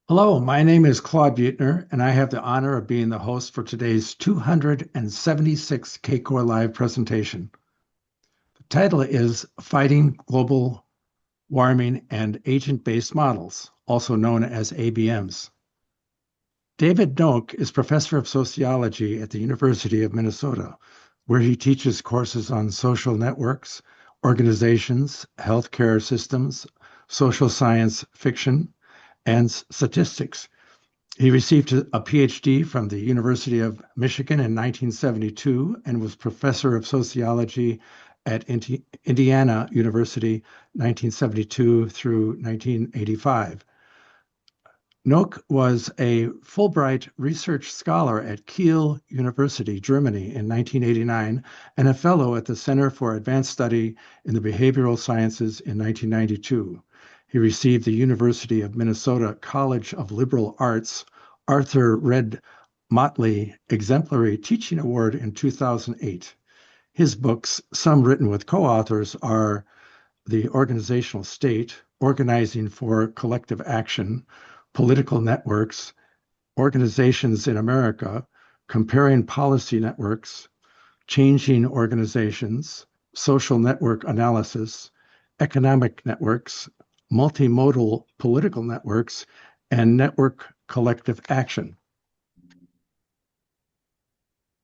Hello, my name is Claude Buetner, and I have the honor of being the host for today's 276 CACOR Live presentation. The title is Fighting Global Warming and Agent-Based Models, also known as ABMs. David Knoke is professor of sociology at the University of Minnesota, where he teaches courses on social networks, organizations, healthcare systems, social science fiction, and statistics. He received a PhD from the University of Michigan in 1972 and was professor of sociology at Indiana University 1972 through 1985. Knoke was a Fulbright research scholar at Kiel University, Germany in 1989 and a fellow at the Center for Advanced Study in the Behavioral Sciences in 1992. He received the University of Minnesota College of Liberal Arts Arthur Red Motley Exemplary Teaching Award in 2008. His books, some written with co-authors, are The Organizational State, Organizing for Collective Action, Political Networks, Organizations in America, Comparing Policy Networks, Changing Organizations, Social Network Analysis, Economic Networks, Multimodal Political Networks, and Network Collective Action.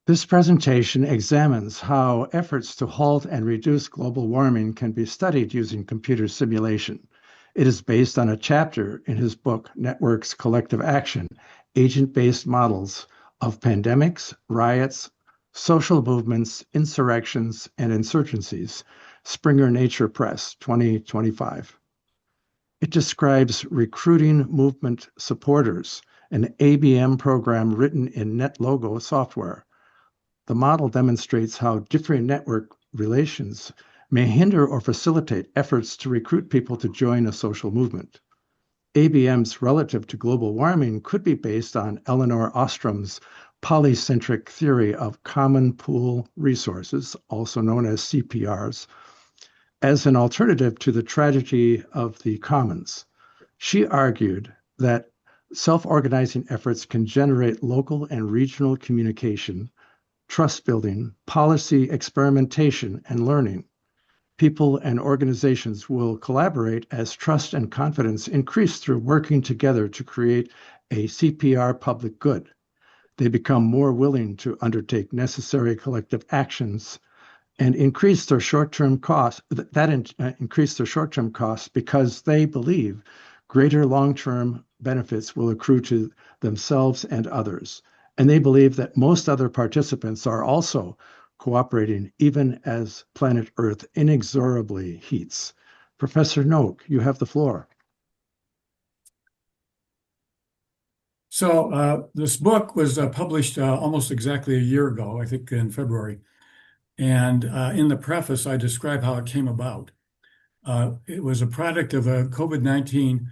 This presentation examines how efforts to halt and reduce global warming can be studied using computer simulation. It is based on a chapter in his book, Networks Collective Action, Agent-Based Models of Pandemics, Riots, Social Movements, Insurrections, and Insurgencies, Springer Nature Press, 2025. It describes recruiting movement supporters, an ABM program written in NetLogo software. The model demonstrates how different network relations may hinder or facilitate efforts to recruit people to join a social movement. ABMs relative to global warming could be based on Elinor Ostrom's polycentric theory of common pool resources, also known as CPRs, as an alternative to the tragedy of the commons. She argued that self-organizing efforts can generate local and regional communication, trust building, policy experimentation, and learning. People and organizations will collaborate as trust and confidence increase through working together to create a CPR public good. They become more willing to undertake necessary collective actions and increase their short-term costs, increase their short-term costs because they believe greater long-term benefits will accrue to themselves and others. And they believe that most other participants are also cooperating even as planet Earth inexorably heats. Professor Knoke, you have the floor. So this book was published almost exactly a year ago, I think in February. And in the preface, I describe how it came about. It was a product of a COVID-19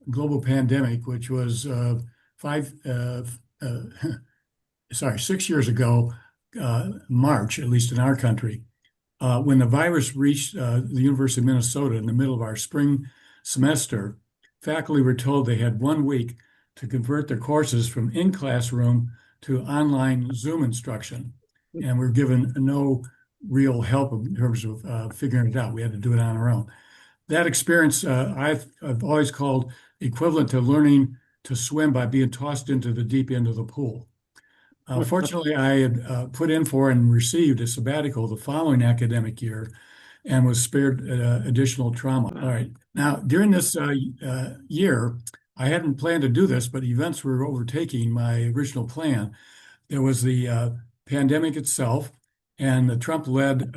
global pandemic, which was 6 years ago, March, at least in our country, when the virus reached the University of Minnesota in the middle of our spring semester. Faculty were told they had 1 week to convert their courses from in-classroom to online Zoom instruction. And we're given no real help in terms of figuring it out. We had to do it on our own. That experience I've always called equivalent to learning to swim by being tossed into the deep end of the pool. Fortunately, I had put in for and received a sabbatical the following academic year and was spared additional trauma. All right. Now, during this year, I hadn't planned to do this, but events were overtaking my original plan. There was the pandemic itself, and the Trump-led,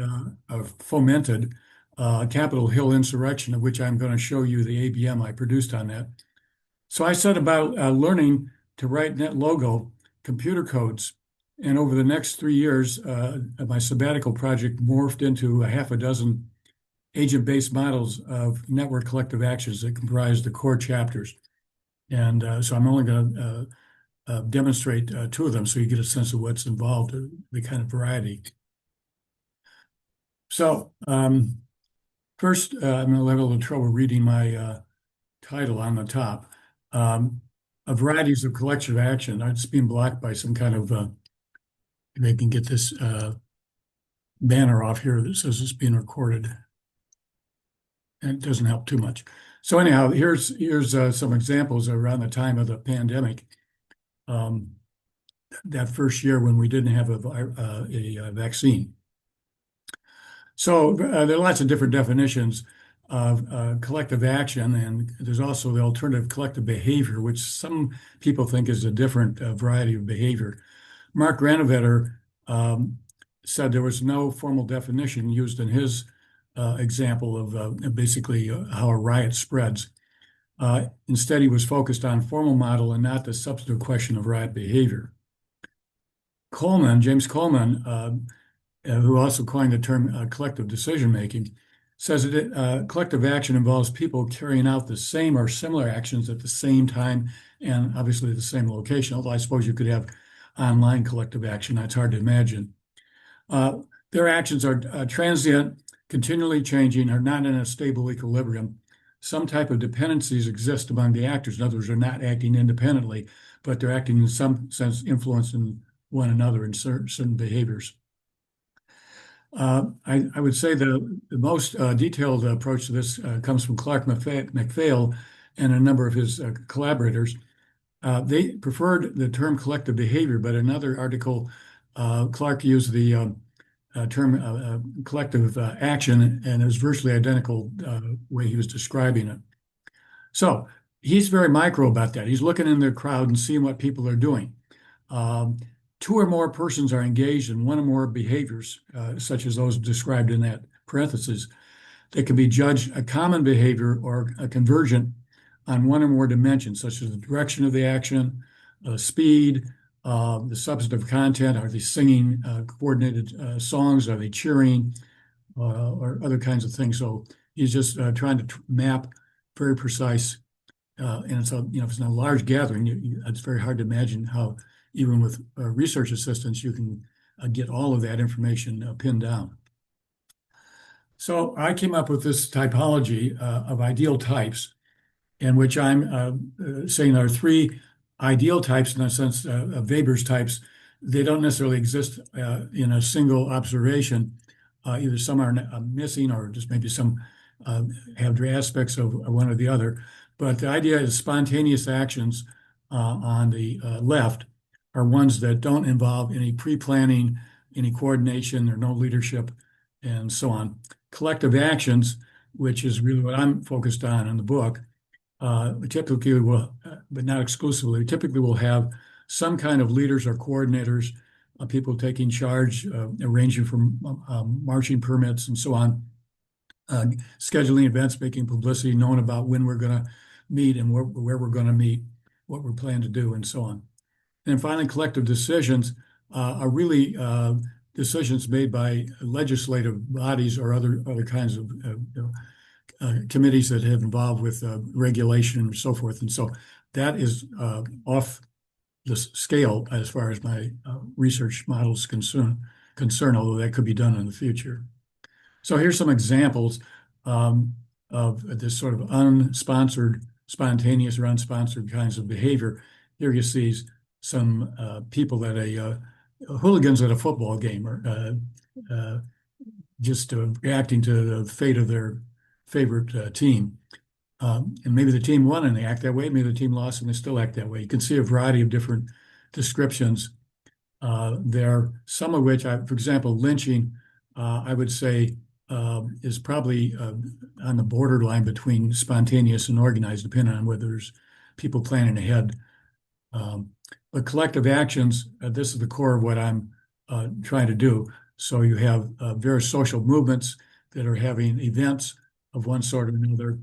fomented Capitol Hill insurrection, of which I'm going to show you the ABM I produced on that. So I set about learning to write NetLogo computer codes. And over the next 3 years, my sabbatical project morphed into a half a dozen agent-based models of network collective actions that comprise the core chapters. And so I'm only going to demonstrate 2 of them so you get a sense of what's involved, the kind of variety. So first, I'm going to have a little trouble reading my title on the top. varieties of collective action. It's being blocked by some kind of, if I can get this banner off here that says it's being recorded. And it doesn't help too much. So anyhow, here's some examples around the time of the pandemic. That first year when we didn't have a vaccine. So there are lots of different definitions of collective action, and there's also the alternative collective behavior, which some people think is a different variety of behavior. Mark Granovetter said there was no formal definition used in his example of basically how a riot spreads. Instead, he was focused on formal model and not the substantive question of riot behavior. James Coleman, who also coined the term collective decision-making, says that collective action involves people carrying out the same or similar actions at the same time and obviously the same location, although I suppose you could have online collective action. That's hard to imagine. Their actions are transient, continually changing, are not in a stable equilibrium. Some type of dependencies exist among the actors. In other words, they're not acting independently, but they're acting in some sense influencing one another in certain behaviors. I would say the most detailed approach to this comes from Clark McPhail and a number of his collaborators. They preferred the term collective behavior, but in another article, Clark used the term collective action, and it was virtually identical way he was describing it. So he's very micro about that. He's looking in the crowd and seeing what people are doing. Two or more persons are engaged in one or more behaviors, such as those described in that parenthesis. They can be judged a common behavior or a convergent on one or more dimensions, such as the direction of the action, speed, the substantive content. Are they singing coordinated songs? Are they cheering? Or other kinds of things. So he's just trying to map very precise. And it's if it's not a large gathering, it's very hard to imagine how, even with research assistance, you can get all of that information pinned down. So I came up with this typology of ideal types, in which I'm saying there are three ideal types in a sense of Weber's types. They don't necessarily exist in a single observation. Either some are missing or just maybe some have aspects of one or the other. But the idea is spontaneous actions on the left are ones that don't involve any pre-planning, any coordination, or no leadership, and so on. Collective actions, which is really what I'm focused on in the book, typically will, but not exclusively, typically will have some kind of leaders or coordinators, people taking charge, arranging for marching permits and so on, scheduling events, making publicity, knowing about when we're going to meet and where we're going to meet, what we're planning to do, and so on. And finally, collective decisions are really decisions made by legislative bodies or other kinds of committees that have involved with regulation and so forth. And so that is off the scale as far as my research models concern, although that could be done in the future. So here's some examples of this sort of unsponsored, spontaneous or unsponsored kinds of behavior. Here you see some people at hooligans at a football game, or just reacting to the fate of their favorite team. And maybe the team won and they act that way. Maybe the team lost and they still act that way. You can see a variety of different descriptions there, some of which, for example, lynching, I would say is probably on the borderline between spontaneous and organized, depending on whether there's people planning ahead. But collective actions, this is the core of what I'm trying to do. So you have various social movements that are having events of one sort or another.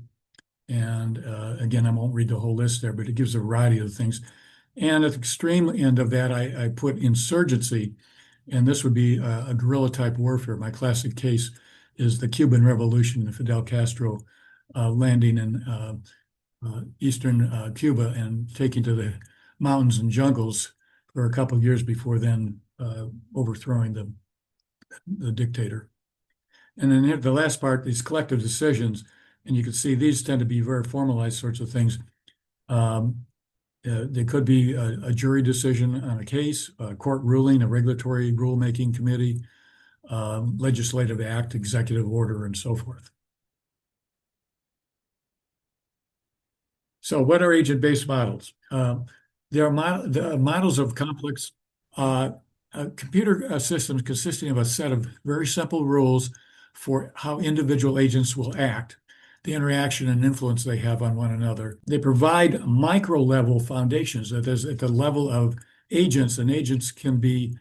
And again, I won't read the whole list there, but it gives a variety of things. And at the extreme end of that, I put insurgency, and this would be a guerrilla type warfare. My classic case is the Cuban Revolution, the Fidel Castro landing in eastern Cuba and taking to the mountains and jungles for a couple of years before then overthrowing the dictator. And then the last part, these collective decisions, and you can see these tend to be very formalized sorts of things. There could be a jury decision on a case, a court ruling, a regulatory rulemaking committee, legislative act, executive order, and so forth. So what are agent-based models? They are models of complex computer systems consisting of a set of very simple rules for how individual agents will act, the interaction and influence they have on one another. They provide micro-level foundations, that is, at the level of agents, and agents can be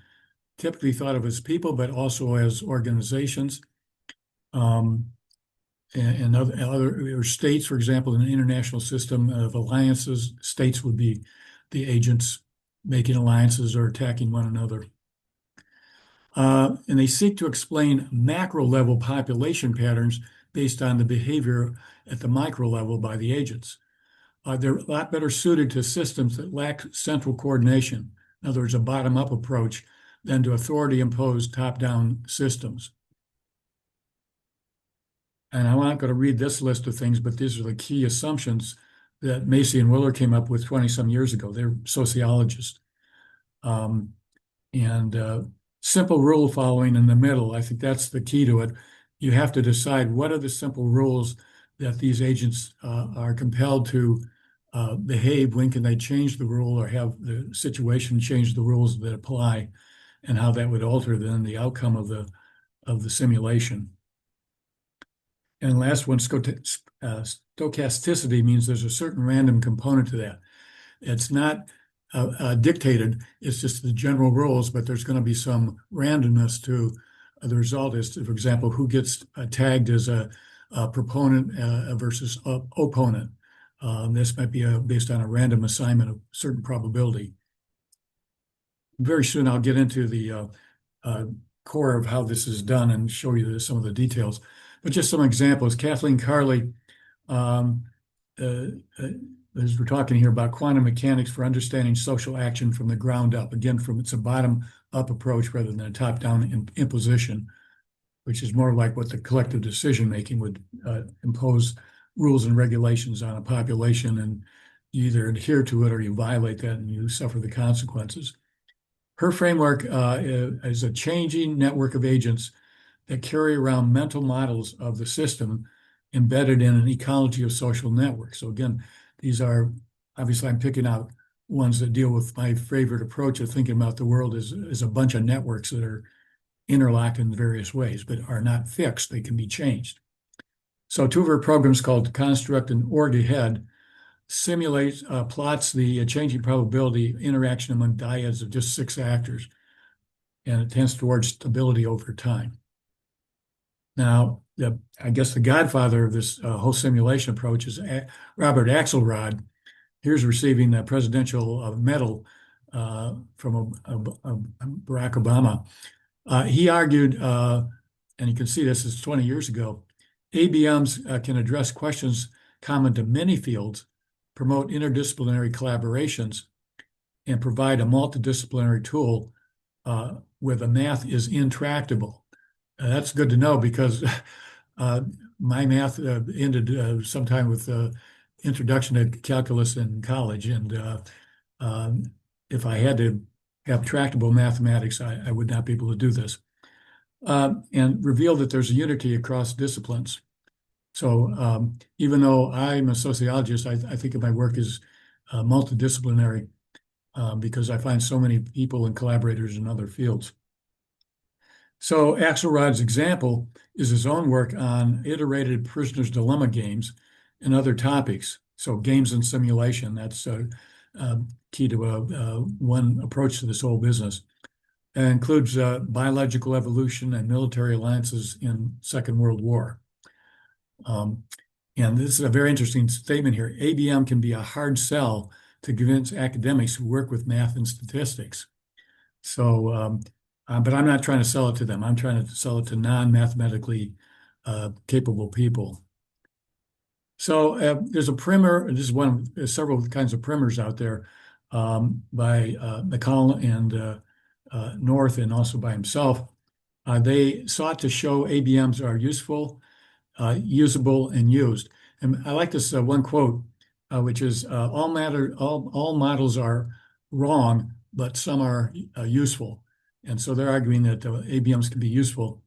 typically thought of as people, but also as organizations. And other states, for example, in an international system of alliances, states would be the agents making alliances or attacking one another. And they seek to explain macro level population patterns based on the behavior at the micro level by the agents. They're a lot better suited to systems that lack central coordination, in other words, a bottom-up approach, than to authority-imposed top-down systems. And I'm not going to read this list of things, but these are the key assumptions that Macy and Willer came up with 20-some years ago. They're sociologists. Simple rule following in the middle, I think that's the key to it. You have to decide what are the simple rules that these agents are compelled to behave. When can they change the rule or have the situation change the rules that apply, and how that would alter then the outcome of the simulation. And last one, stochasticity means there's a certain random component to that. It's not dictated, it's just the general rules, but there's going to be some randomness to the result is, for example, who gets tagged as a proponent versus opponent. This might be based on a random assignment of certain probability. Very soon I'll get into the core of how this is done and show you some of the details. But just some examples. Kathleen Carley, as we're talking here about quantum mechanics for understanding social action from the ground up. Again, it's a bottom-up approach rather than a top-down imposition, which is more like what the collective decision-making would impose rules and regulations on a population, and you either adhere to it or you violate that and you suffer the consequences. Her framework is a changing network of agents that carry around mental models of the system embedded in an ecology of social networks. So again, these are, obviously I'm picking out ones that deal with my favorite approach of thinking about the world as a bunch of networks that are interlocked in various ways, but are not fixed. They can be changed. So two of her programs called Construct and Org Ahead plots the changing probability interaction among dyads of just 6 actors, and it tends towards stability over time. Now, I guess the godfather of this whole simulation approach is Robert Axelrod. Here's receiving the presidential medal from Barack Obama. He argued, and you can see this is 20 years ago, ABMs can address questions common to many fields, promote interdisciplinary collaborations, and provide a multidisciplinary tool where the math is intractable. That's good to know because my math ended sometime with introduction to calculus in college. And if I had to have tractable mathematics, I would not be able to do this. And revealed that there's a unity across disciplines. So even though I'm a sociologist, I think of my work as multidisciplinary because I find so many people and collaborators in other fields. So Axelrod's example is his own work on iterated prisoner's dilemma games and other topics. So games and simulation, that's key to one approach to this whole business. It includes biological evolution and military alliances in Second World War. And this is a very interesting statement here. ABM can be a hard sell to convince academics who work with math and statistics. So, but I'm not trying to sell it to them. I'm trying to sell it to non-mathematically capable people. So there's a primer, this is one of several kinds of primers out there by McCall and North, and also by himself. They sought to show ABMs are useful, usable, and used. And I like this one quote. which is all models are wrong, but some are useful. And so they're arguing that ABMs can be useful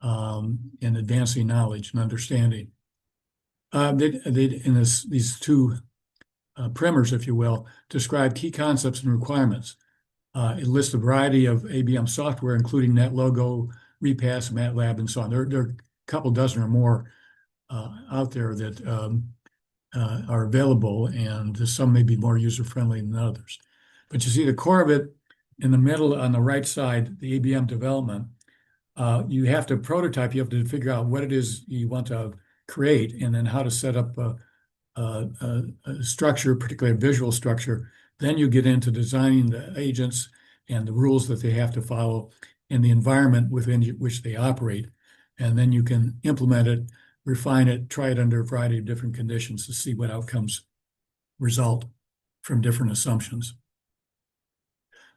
in advancing knowledge and understanding. In these two primers, if you will, describe key concepts and requirements. It lists a variety of ABM software, including NetLogo, Repass, MATLAB, and so on. There are a couple dozen or more out there that are available, and some may be more user-friendly than others. But you see the core of it in the middle on the right side, the ABM development. You have to prototype, you have to figure out what it is you want to create, and then how to set up a structure, particularly a visual structure. Then you get into designing the agents and the rules that they have to follow and the environment within which they operate. And then you can implement it, refine it, try it under a variety of different conditions to see what outcomes result from different assumptions.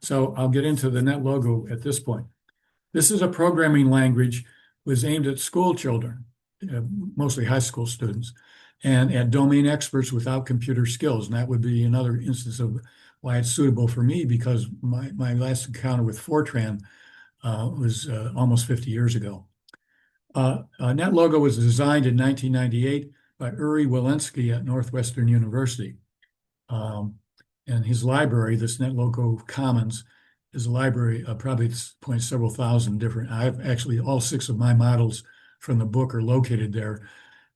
So I'll get into the NetLogo at this point. This is a programming language was aimed at school children, mostly high school students, and at domain experts without computer skills. And that would be another instance of why it's suitable for me, because my last encounter with Fortran was almost 50 years ago. NetLogo was designed in 1998 by Uri Walensky at Northwestern University. And his library, this NetLogo Commons, is a library probably at this point several thousand different. I've actually, all 6 of my models from the book are located there.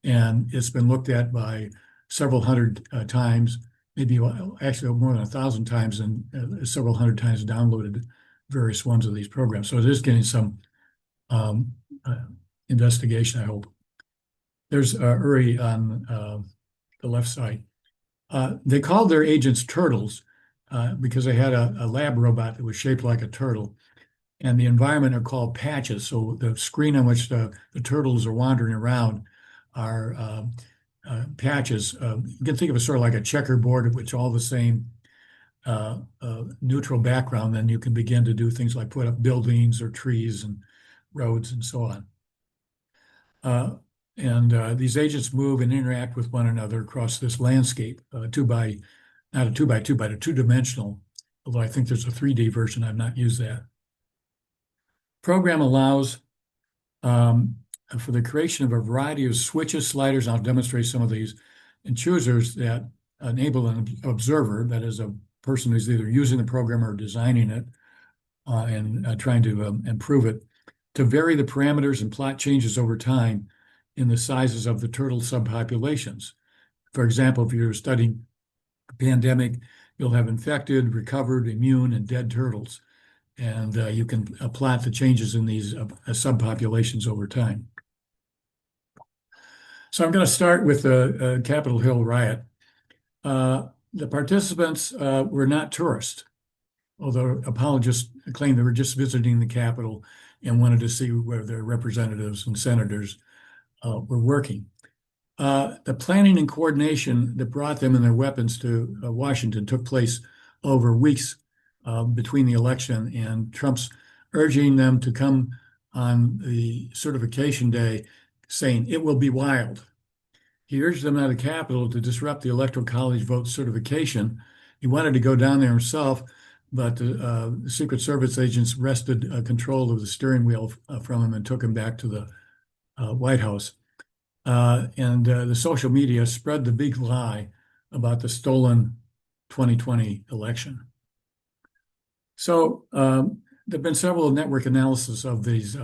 And it's been looked at by several hundred times, maybe actually more than 1,000 times, and several hundred times downloaded various ones of these programs. So it is getting some investigation, I hope. There's Uri on the left side. They called their agents turtles because they had a lab robot that was shaped like a turtle. And the environment are called patches. So the screen on which the turtles are wandering around are patches. You can think of it sort of like a checkerboard of which all the same neutral background. Then you can begin to do things like put up buildings or trees and roads and so on. These agents move and interact with one another across this landscape, not a 2x2, but a 2-dimensional, although I think there's a 3D version. I've not used that. Program allows for the creation of a variety of switches, sliders, and I'll demonstrate some of these, and choosers that enable an observer, that is a person who's either using the program or designing it and trying to improve it, to vary the parameters and plot changes over time in the sizes of the turtle subpopulations. For example, if you're studying a pandemic, you'll have infected, recovered, immune, and dead turtles. And you can plot the changes in these subpopulations over time. So I'm going to start with the Capitol Hill riot. The participants were not tourists, although apologists claim they were just visiting the Capitol and wanted to see where their representatives and senators were working. The planning and coordination that brought them and their weapons to Washington took place over weeks between the election and Trump's urging them to come on the certification day, saying it will be wild. He urged them out of the Capitol to disrupt the Electoral College vote certification. He wanted to go down there himself, but the Secret Service agents wrested control of the steering wheel from him and took him back to the White House. The social media spread the big lie about the stolen 2020 election. So there have been several network analysis of these,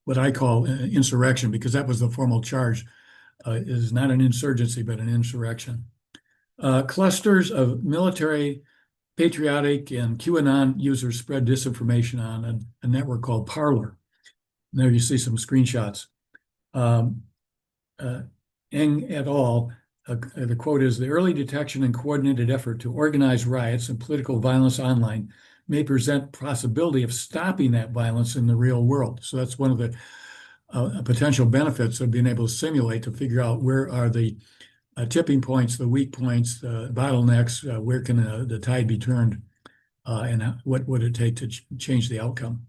what I call insurrection, because that was the formal charge, is not an insurgency, but an insurrection. Clusters of military, patriotic, and QAnon users spread disinformation on a network called Parler. And there you see some screenshots. Eng et al., the quote is, the early detection and coordinated effort to organize riots and political violence online may present possibility of stopping that violence in the real world. So that's one of the potential benefits of being able to simulate, to figure out where are the tipping points, the weak points, the bottlenecks, where can the tide be turned, and what would it take to change the outcome.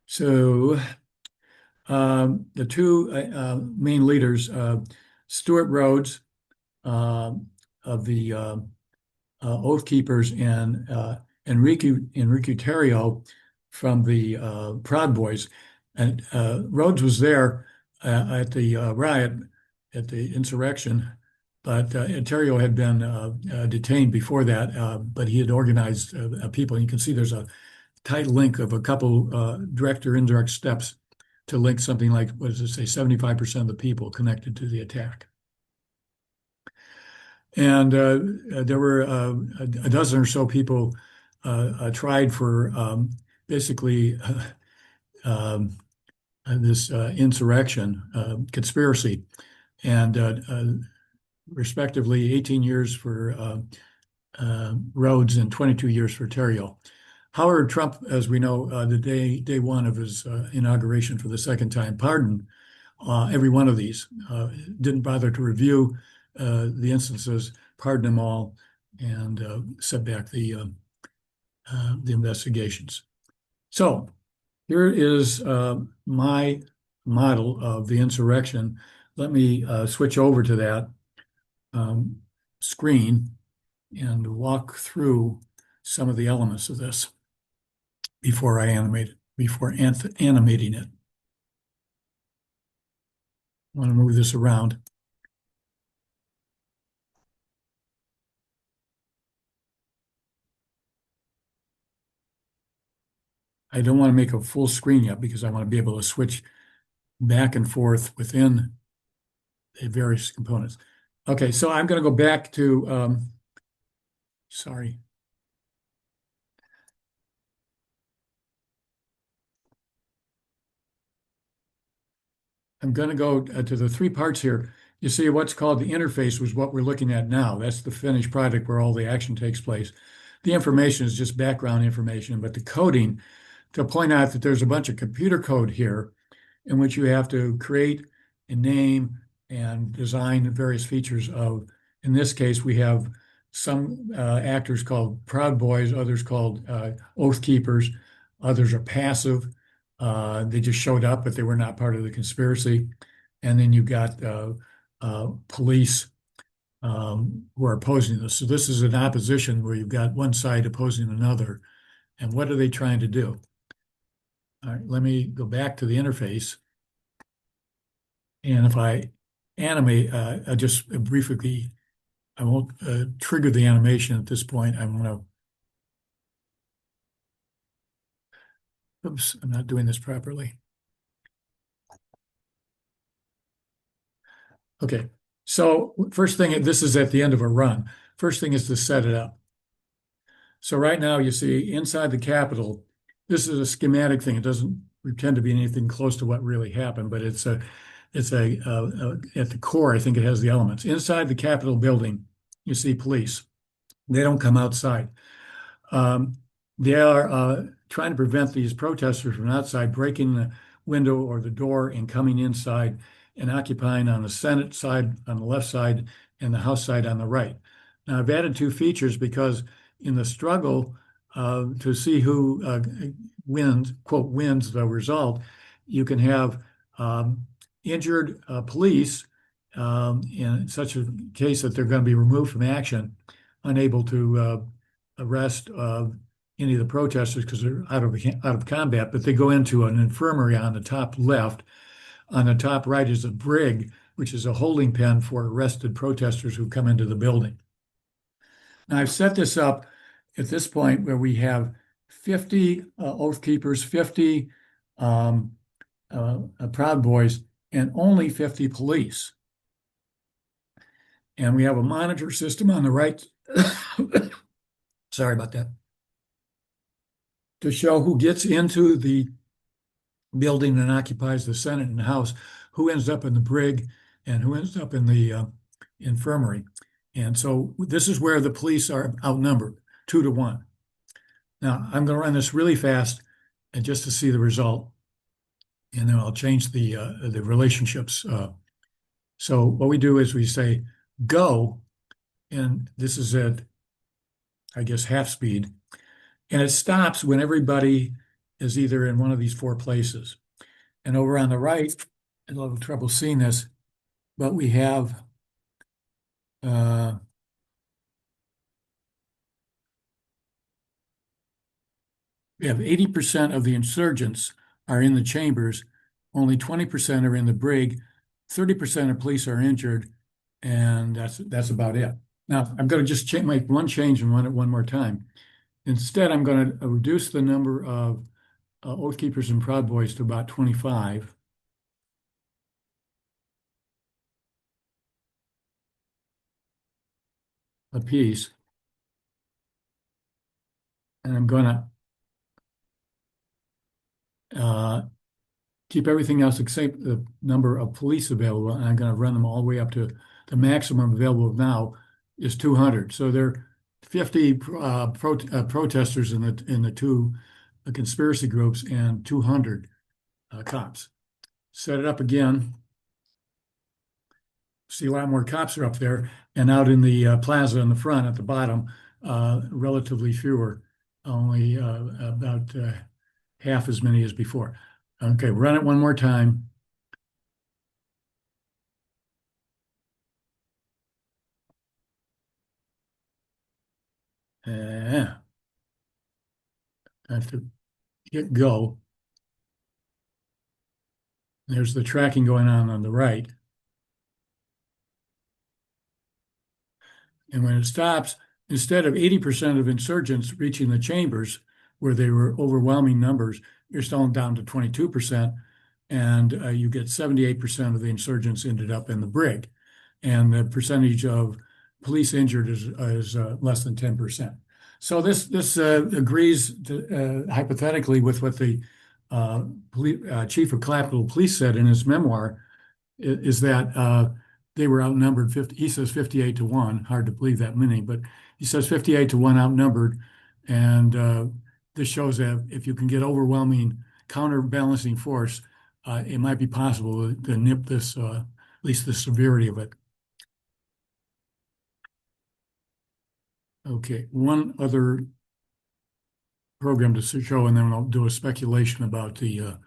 So The two main leaders, Stuart Rhodes of the Oath Keepers and Enrique Terrio from the Proud Boys. And Rhodes was there at the riot, at the insurrection, but Terrio had been detained before that, but he had organized people. And you can see there's a tight link of a couple direct or indirect steps to link something like, what does it say, 75% of the people connected to the attack. And there were a dozen or so people tried for basically this insurrection conspiracy, and respectively 18 years for Rhodes and 22 years for Terrio. Howard Trump, as we know, the day one of his inauguration for the second time, pardoned every one of these. Didn't bother to review the instances, pardoned them all, and set back the investigations. So here is my model of the insurrection. Let me switch over to that screen and walk through some of the elements of this before animating it. I want to move this around. I don't want to make a full screen yet because I want to be able to switch back and forth within the various components. Okay, so I'm going to go back to, sorry. I'm going to go to the three parts here. You see what's called the interface was what we're looking at now. That's the finished product where all the action takes place. The information is just background information, but the coding, to point out that there's a bunch of computer code here in which you have to create and name and design various features of, in this case, we have some actors called Proud Boys, others called Oath Keepers, others are passive. They just showed up, but they were not part of the conspiracy. And then you've got police who are opposing this. So this is an opposition where you've got one side opposing another. And what are they trying to do? All right, let me go back to the interface. And if I animate, I just briefly, I won't trigger the animation at this point. I'm going to, oops, I'm not doing this properly. Okay, so first thing, this is at the end of a run. First thing is to set it up. So right now you see inside the Capitol, this is a schematic thing. It doesn't pretend to be anything close to what really happened, but it's at the core, I think it has the elements. Inside the Capitol building, you see police. They don't come outside. They are trying to prevent these protesters from outside breaking the window or the door and coming inside and occupying on the Senate side on the left side and the House side on the right. Now, I've added two features because in the struggle to see who wins, quote, wins the result, you can have injured police in such a case that they're going to be removed from action, unable to arrest any of the protesters because they're out of combat, but they go into an infirmary on the top left. On the top right is a brig, which is a holding pen for arrested protesters who come into the building. Now, I've set this up at this point where we have 50 Oath Keepers, 50 Proud Boys, and only 50 police. And we have a monitor system on the right. Sorry about that. To show who gets into the building and occupies the Senate and the House, who ends up in the brig, and who ends up in the infirmary. And so this is where the police are outnumbered, 2-1. Now, I'm going to run this really fast and just to see the result. And then I'll change the relationships. So what we do is we say, go, and this is at, I guess, half speed. And it stops when everybody is either in one of these four places. And over on the right, a little trouble seeing this, but we have 80% of the insurgents are in the chambers, only 20% are in the brig, 30% of police are injured, and that's about it. Now, I'm going to just make one change and run it one more time. Instead, I'm going to reduce the number of Oath Keepers and Proud Boys to about 25. A piece. And I'm going to keep everything else except the number of police available, and I'm going to run them all the way up to the maximum available now is 200. So there are 50 protesters in the two conspiracy groups and 200 cops. Set it up again. See a lot more cops are up there, and out in the plaza in the front at the bottom, relatively fewer, only about half as many as before. Okay, run it one more time. I have to hit go. There's the tracking going on the right. And when it stops, instead of 80% of insurgents reaching the chambers, where they were overwhelming numbers, you're still down to 22%, and you get 78% of the insurgents ended up in the brig. And the percentage of police injured is less than 10%. So this agrees to, hypothetically with what the chief of Capitol Police said in his memoir, is that they were outnumbered 50. He says 58 to 1. Hard to believe that many, but he says 58 to 1 outnumbered. And this shows that if you can get overwhelming counterbalancing force, it might be possible to nip this, at least the severity of it. Okay, one other program to show, and then I'll do a speculation about the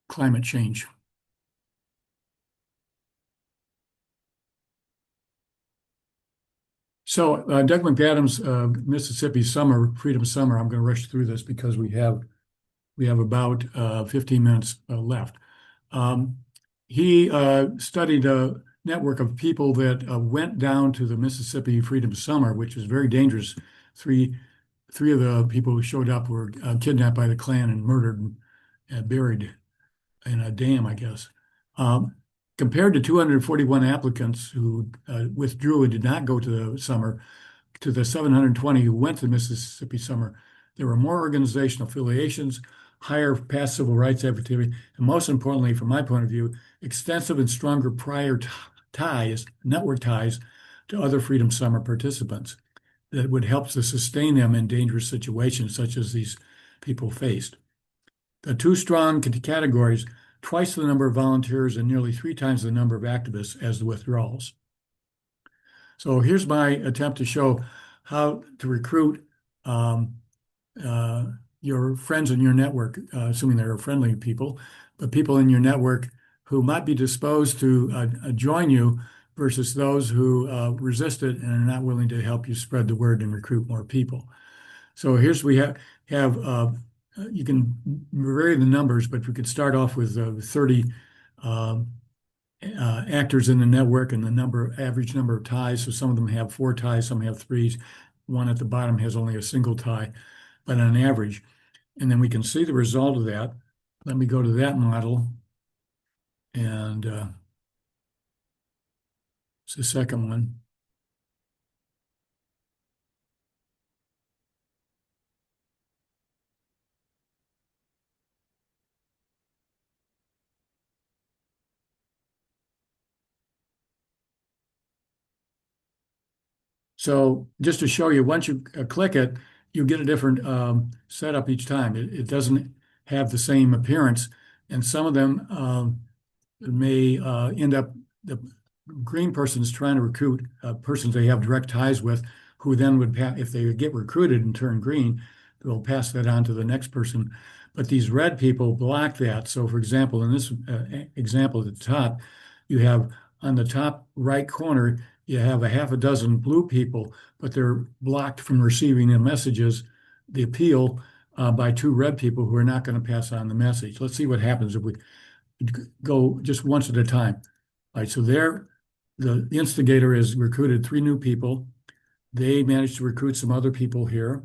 climate change. So Doug McAdams, Mississippi Summer, Freedom Summer. I'm going to rush through this because we have about 15 minutes left. He studied a network of people that went down to the Mississippi Freedom Summer, which was very dangerous. Three of the people who showed up were kidnapped by the Klan and murdered and buried in a dam, I guess. Compared to 241 applicants who withdrew and did not go to the summer, to the 720 who went to the Mississippi Summer, there were more organizational affiliations, higher past civil rights activity, and most importantly, from my point of view, extensive and stronger prior ties, network ties to other Freedom Summer participants that would help to sustain them in dangerous situations such as these people faced. The two strong categories, twice the number of volunteers and nearly 3 times the number of activists as the withdrawals. So here's my attempt to show how to recruit your friends in your network, assuming they're friendly people, but people in your network who might be disposed to join you versus those who resist it and are not willing to help you spread the word and recruit more people. So here's we have you can vary the numbers, but we could start off with 30 actors in the network and the average number of ties. So some of them have 4 ties, some have 3. One at the bottom has only a single tie, but on average. And then we can see the result of that. Let me go to that model. And it's the second one. So just to show you, once you click it, you get a different setup each time. It doesn't have the same appearance, and some of them may end up, the green person's trying to recruit persons they have direct ties with, who then would, if they get recruited and turn green, they'll pass that on to the next person. But these red people block that. So, for example, in this example at the top, you have on the top right corner, you have a half a dozen blue people, but they're blocked from receiving the messages, the appeal, by two red people who are not going to pass on the message. Let's see what happens if we go just once at a time. All right, so there, the instigator has recruited 3 new people. They managed to recruit some other people here,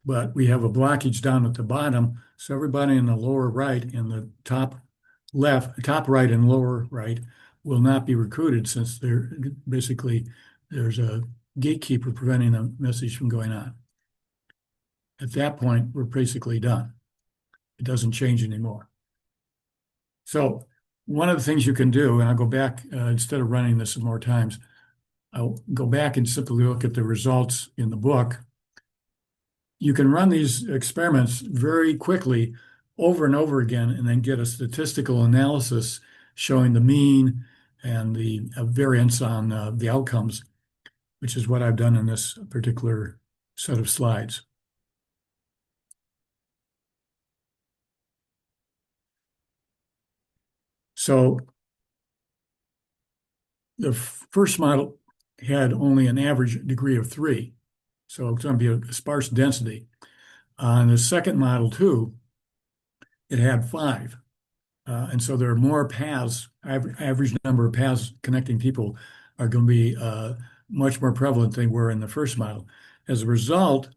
but we have a blockage down at the bottom. So everybody in the lower right and the top left, top right and lower right will not be recruited, since they're basically, there's a gatekeeper preventing the message from going on. At that point, we're basically done. It doesn't change anymore. So one of the things you can do, and I'll go back, instead of running this more times, I'll go back and simply look at the results in the book. You can run these experiments very quickly over and over again, and then get a statistical analysis showing the mean and the variance on the outcomes, which is what I've done in this particular set of slides. So the first model had only an average degree of 3. So it's going to be a sparse density. On the second model, too, it had 5. And so there are more paths, average number of paths connecting people are going to be much more prevalent than they were in the first model. As a result,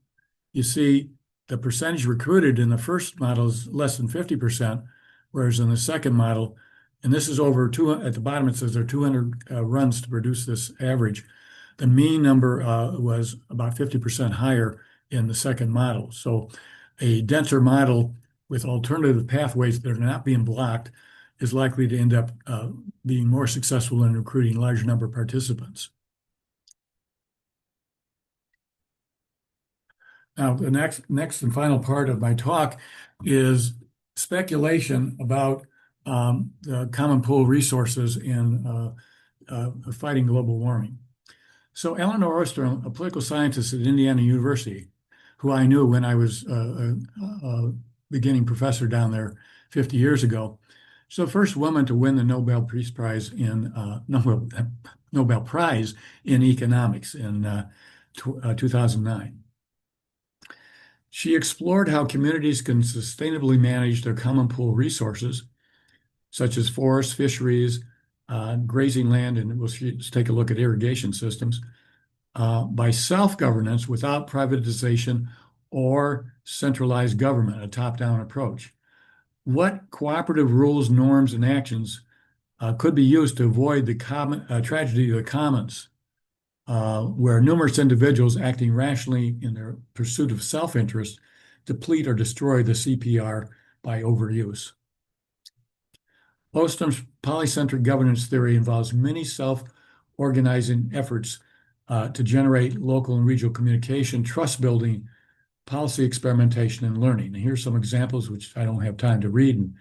you see the percentage recruited in the first model is less than 50%, whereas in the second model, and this is over 200, at the bottom it says there are 200 runs to produce this average. The mean number was about 50% higher in the second model. So a denser model with alternative pathways that are not being blocked is likely to end up being more successful in recruiting a large number of participants. Now, the next and final part of my talk is speculation about the common pool resources in fighting global warming. So Elinor Ostrom, a political scientist at Indiana University, who I knew when I was a beginning professor down there 50 years ago, she's the first woman to win the Nobel Peace Prize in Nobel Prize in economics in 2009. She explored how communities can sustainably manage their common pool resources, such as forests, fisheries, grazing land, and we'll take a look at irrigation systems, by self-governance without privatization or centralized government, a top-down approach. What cooperative rules, norms, and actions could be used to avoid the tragedy of the commons, where numerous individuals acting rationally in their pursuit of self-interest deplete or destroy the CPR by overuse? Ostrom's polycentric governance theory involves many self-organizing efforts to generate local and regional communication, trust building, policy experimentation, and learning. And here's some examples, which I don't have time to read, and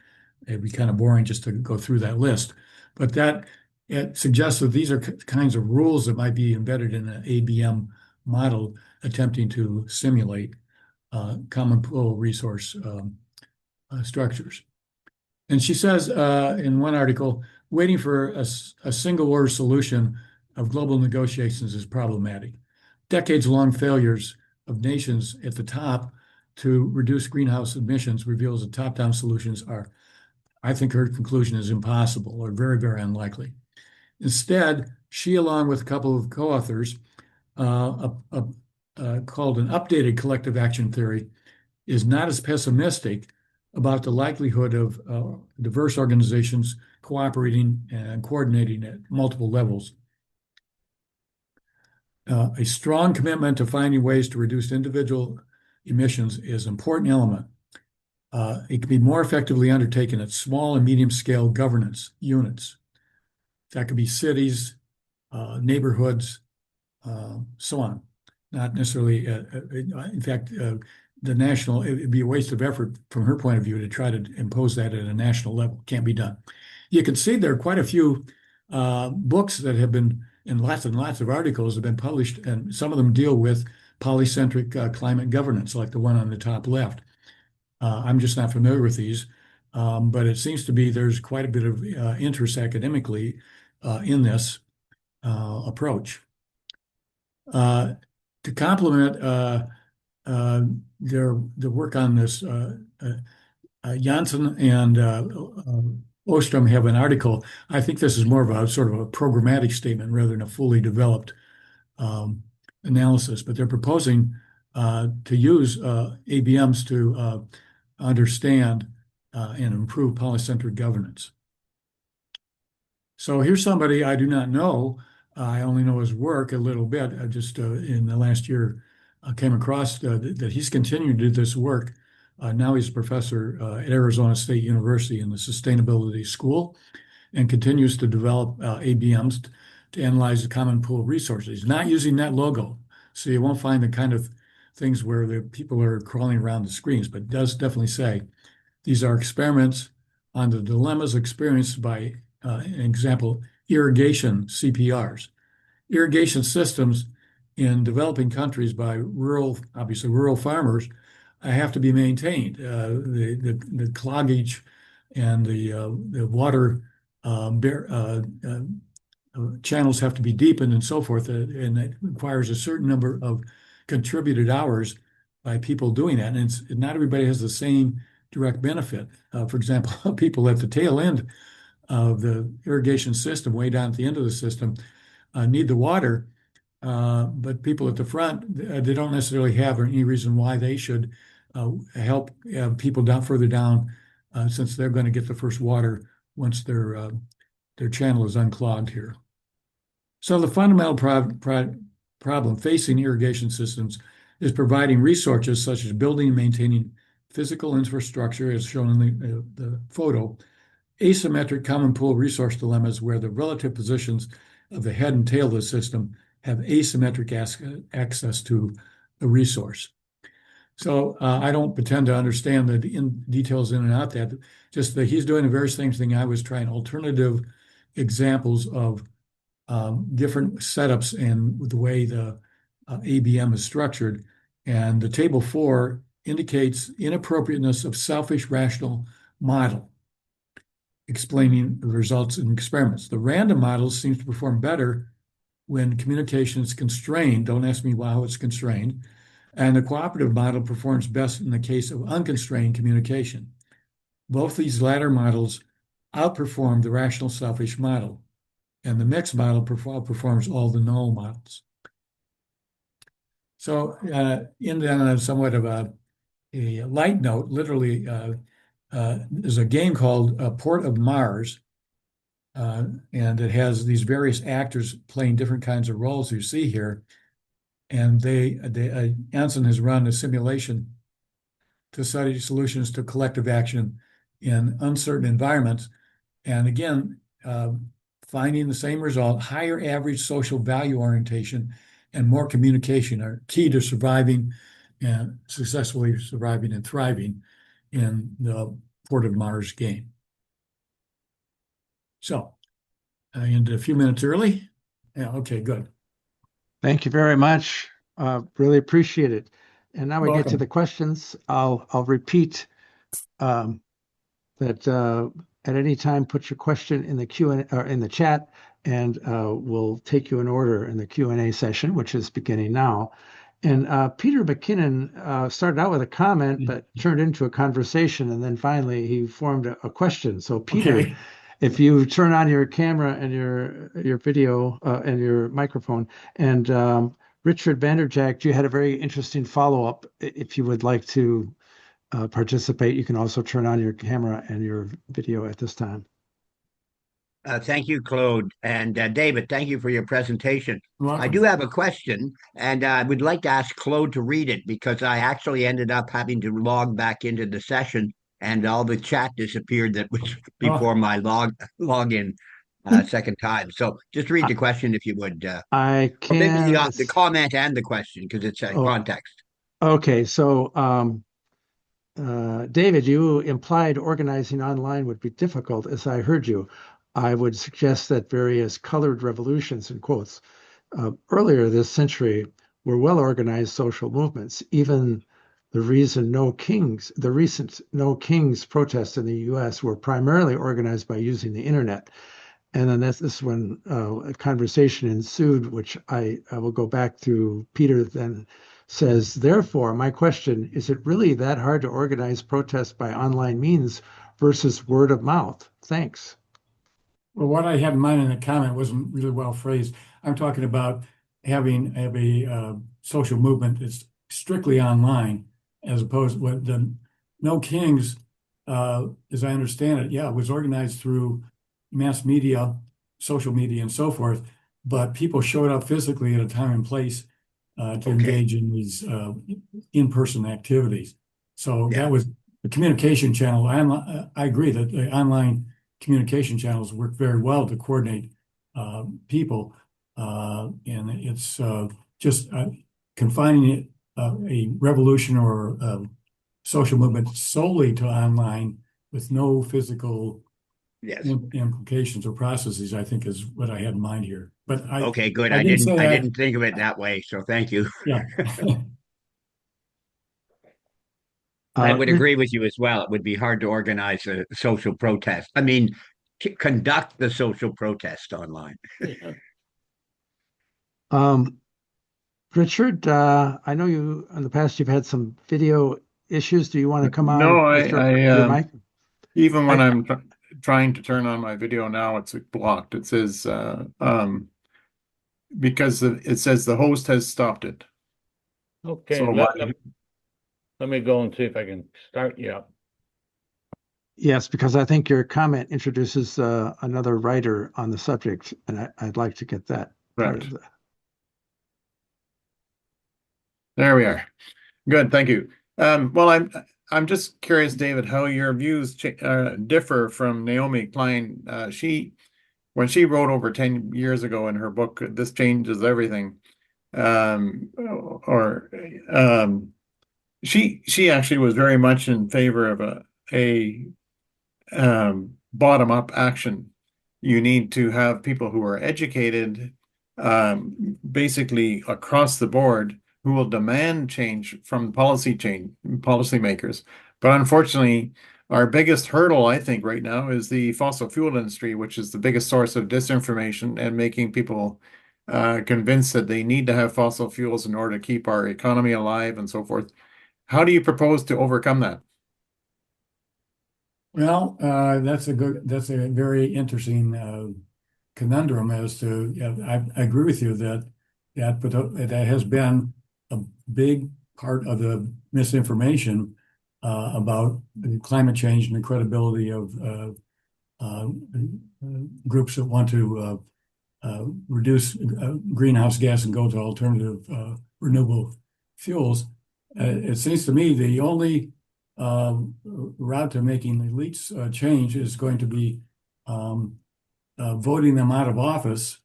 it'd be kind of boring just to go through that list. But that it suggests that these are kinds of rules that might be embedded in an ABM model attempting to simulate common pool resource structures. And she says in one article, waiting for a single order solution of global negotiations is problematic. Decades-long failures of nations at the top to reduce greenhouse emissions reveals that top-down solutions are, I think her conclusion is impossible or very, very unlikely. Instead, she, along with a couple of co-authors, called an updated collective action theory, is not as pessimistic about the likelihood of diverse organizations cooperating and coordinating at multiple levels. A strong commitment to finding ways to reduce individual emissions is an important element. It can be more effectively undertaken at small and medium scale governance units. That could be cities, neighborhoods, so on. Not necessarily, in fact, the national, it would be a waste of effort from her point of view to try to impose that at a national level. Can't be done. You can see there are quite a few books that have been, and lots of articles have been published, and some of them deal with polycentric climate governance, like the one on the top left. I'm just not familiar with these, but it seems to be there's quite a bit of interest academically in this approach. To complement their work on this, Janssen and Ostrom have an article. I think this is more of a sort of a programmatic statement rather than a fully developed analysis, but they're proposing to use ABMs to understand and improve polycentric governance. So here's somebody I do not know. I only know his work a little bit. I just in the last year came across that he's continuing to do this work. Now he's a professor at Arizona State University in the Sustainability School and continues to develop ABMs to analyze the common pool of resources. He's not using NetLogo, so you won't find the kind of things where the people are crawling around the screens, but it does definitely say these are experiments on the dilemmas experienced by, an example, irrigation CPRs. Irrigation systems in developing countries by obviously rural farmers, have to be maintained. The cloggage and the water channels have to be deepened and so forth, and it requires a certain number of contributed hours by people doing that. And not everybody has the same direct benefit. For example, people at the tail end of the irrigation system, way down at the end of the system, need the water, but people at the front, they don't necessarily have any reason why they should help people down further down, since they're going to get the first water once their channel is unclogged here. So the fundamental problem facing irrigation systems is providing resources such as building and maintaining physical infrastructure, as shown in the photo, asymmetric common pool resource dilemmas where the relative positions of the head and tail of the system have asymmetric access to the resource. So I don't pretend to understand the details in and out that, just that he's doing the very same thing I was trying, alternative examples of different setups and the way the ABM is structured. And the table 4 indicates inappropriateness of selfish rational model, explaining the results in experiments. The random model seems to perform better when communication is constrained. Don't ask me how it's constrained. And the cooperative model performs best in the case of unconstrained communication. Both these latter models outperform the rational selfish model, and the mixed model performs all the null models. So in somewhat of a light note, literally, there's a game called Port of Mars, and it has these various actors playing different kinds of roles you see here. And Janssen has run a simulation to study solutions to collective action in uncertain environments. And again, finding the same result, higher average social value orientation and more communication are key to surviving and successfully surviving and thriving in the Port of Mars game. So I ended a few minutes early. Yeah, okay, good. Thank you very much. Really appreciate it. And now we get to Welcome. the questions. I'll repeat that at any time, put your question in the Q&A or in the chat, and we'll take you in order in the Q&A session, which is beginning now. And Peter McKinnon started out with a comment, but turned into a conversation, and then finally he formed a question. So Peter, Okay. if you turn on your camera and your video and your microphone, and Richard Vanderjack, you had a very interesting follow-up. If you would like to participate, you can also turn on your camera and your video at this time. Thank you, Claude. And David, thank you for your presentation. Welcome. I do have a question, and I would like to ask Claude to read it because I actually ended up having to log back into the session, and all the chat disappeared that was before my login second time. So just read the question if you would. I Or maybe can. the comment and the question because it's context. Okay, so David, you implied organizing online would be difficult, as I heard you. I would suggest that various colored revolutions, in quotes, earlier this century were well-organized social movements. Even the recent No Kings protests in the U.S. were primarily organized by using the internet. And then this is when a conversation ensued, which I will go back to. Peter then says, therefore, my question, is it really that hard to organize protests by online means versus word of mouth? Thanks. Well, what I had in mind in the comment wasn't really well phrased. I'm talking about having a social movement that's strictly online, as opposed to the No Kings, as I understand it, yeah, it was organized through mass media, social media, and so forth. But people showed up physically at a time and place to engage in these in-person activities. So that was the communication channel. I agree that the online communication channels work very well to coordinate people, and it's just confining it, a revolution or social movement solely to online with no physical implications or processes, I think, is what I had in mind here. But Okay, good. I I didn't say didn't think of it that way, so thank you. Yeah. I would agree with you as well. It would be hard to organize a social protest. I mean, conduct the social protest online. Richard, I know you in the past you've had some video issues. Do you want to come on No, with your mic? Even when I'm trying to turn on my video now, it's blocked. It says because it says the host has stopped it. Okay, So let me go and see if I can start you up. Yes, because I think your comment introduces another writer on the subject, and I'd like to get that part of the... There we are. Good, thank you. Well, I'm just curious, David, how your views differ from Naomi Klein. When she wrote over 10 years ago in her book, This Changes Everything, she actually was very much in favor of a bottom-up action. You need to have people who are educated, basically across the board, who will demand change from policymakers. But unfortunately, our biggest hurdle, I think, right now is the fossil fuel industry, which is the biggest source of disinformation and making people convinced that they need to have fossil fuels in order to keep our economy alive and so forth. How do you propose to overcome that? Well, that's a very interesting conundrum as to, I agree with you that has been a big part of the misinformation about climate change and the credibility of groups that want to reduce greenhouse gas and go to alternative renewable fuels. It seems to me the only route to making the elites change is going to be voting them out of office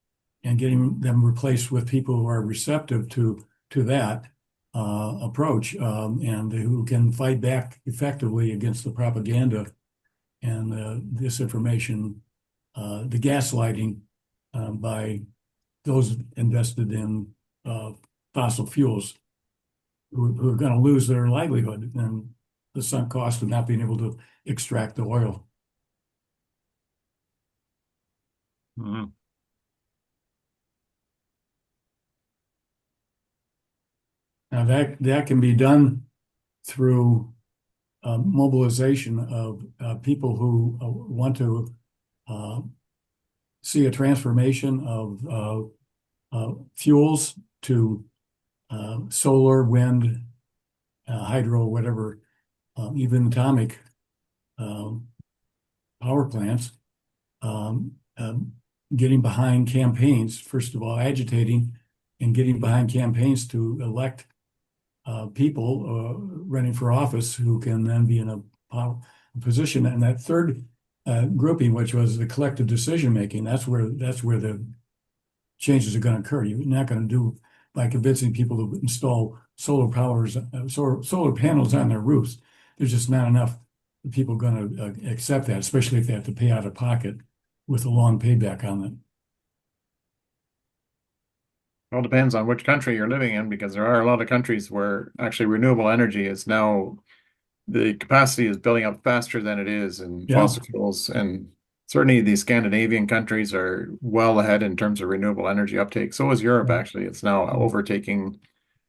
and getting them replaced with people who are receptive to that approach and who can fight back effectively against the propaganda and disinformation, the gaslighting by those invested in fossil fuels who are going to lose their livelihood and the sunk cost of not being able to extract the oil. Mm-hmm. Now that can be done through mobilization of people who want to see a transformation of fuels to solar, wind, hydro, whatever, even atomic power plants, getting behind campaigns, first of all, agitating and getting behind campaigns to elect people running for office who can then be in a position. And that third grouping, which was the collective decision making, that's where the changes are going to occur. You're not going to do by convincing people to install solar panels on their roofs. There's just not enough people going to accept that, especially if they have to pay out of pocket with a long payback on it. Well, it depends on which country you're living in, because there are a lot of countries where actually renewable energy is now, the capacity is building up faster than it is in Yeah. fossil fuels. And certainly the Scandinavian countries are well ahead in terms of renewable energy uptake. So is Europe, actually. It's now overtaking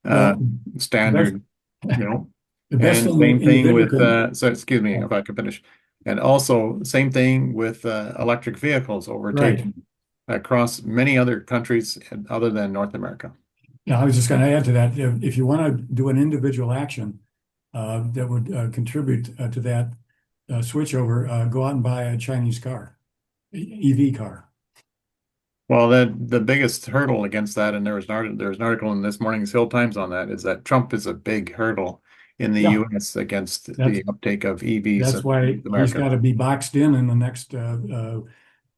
Well, standard, you know. the best And thing same thing individual with, can, so excuse me if I could finish. And also same thing with electric vehicles right. overtaking across many other countries other than North America. Yeah, I was just going to add to that. If you want to do an individual action that would contribute to that switchover, go out and buy a Chinese car, EV car. Well, the biggest hurdle against that, and there was an article in this morning's Hill Times on that, is that Trump is a big hurdle in the Yeah. US against That's- the uptake of EVs That's in why he's America. got to be boxed in the next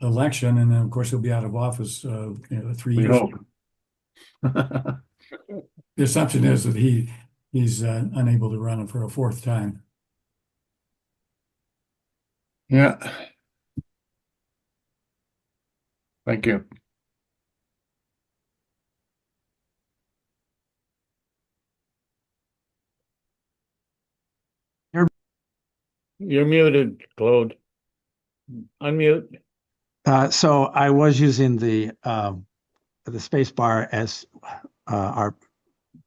election, and then of course he'll be out of office 3 We years. hope. The assumption is that he's unable to run for a fourth time. Yeah. Thank you. You're muted, Claude. Unmute. So I was using the space bar as our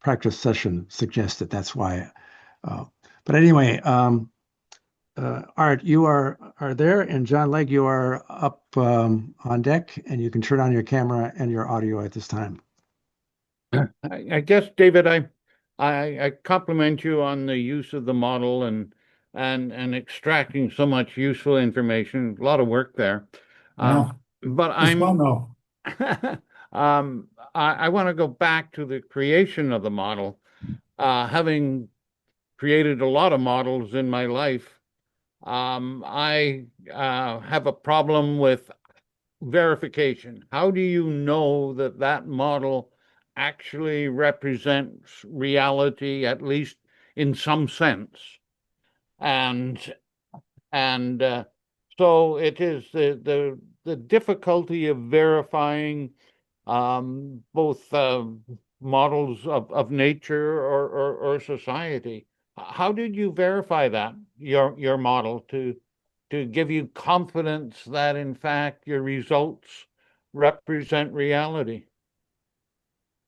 practice session suggested. That's why. But anyway, Art, you are there, and John Legg, you are up on deck, and you can turn on your camera and your audio at this time. I guess, David, I compliment you on the use of the model and extracting so much useful information. A lot of work there. Yeah. But It's fun though. I want to go back to the creation of the model. Having created a lot of models in my life, I have a problem with verification. How do you know that that model actually represents reality, at least in some sense? And so it is the difficulty of verifying both models of nature or society. How did you verify that, your model, to give you confidence that in fact your results represent reality?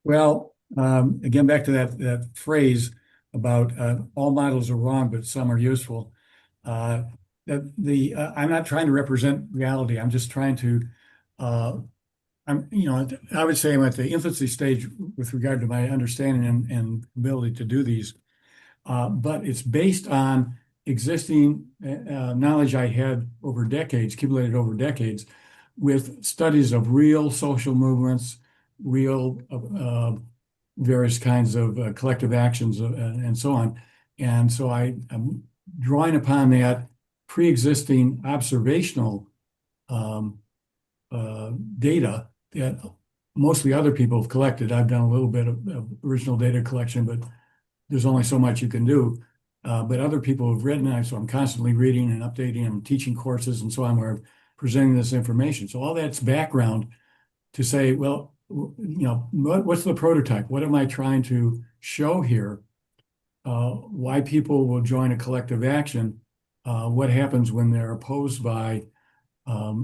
Well, again, back to that phrase about all models are wrong, but some are useful. I'm not trying to represent reality. I'm just trying to, I would say I'm at the infancy stage with regard to my understanding and ability to do these. But it's based on existing knowledge I had over decades, accumulated over decades, with studies of real social movements, real various kinds of collective actions and so on. And so I'm drawing upon that pre-existing observational data that mostly other people have collected. I've done a little bit of original data collection, but there's only so much you can do. But other people have written, and so I'm constantly reading and updating and teaching courses and so on where I'm presenting this information. So all that's background to say, well, what's the prototype? What am I trying to show here? Why people will join a collective action? What happens when they're opposed by not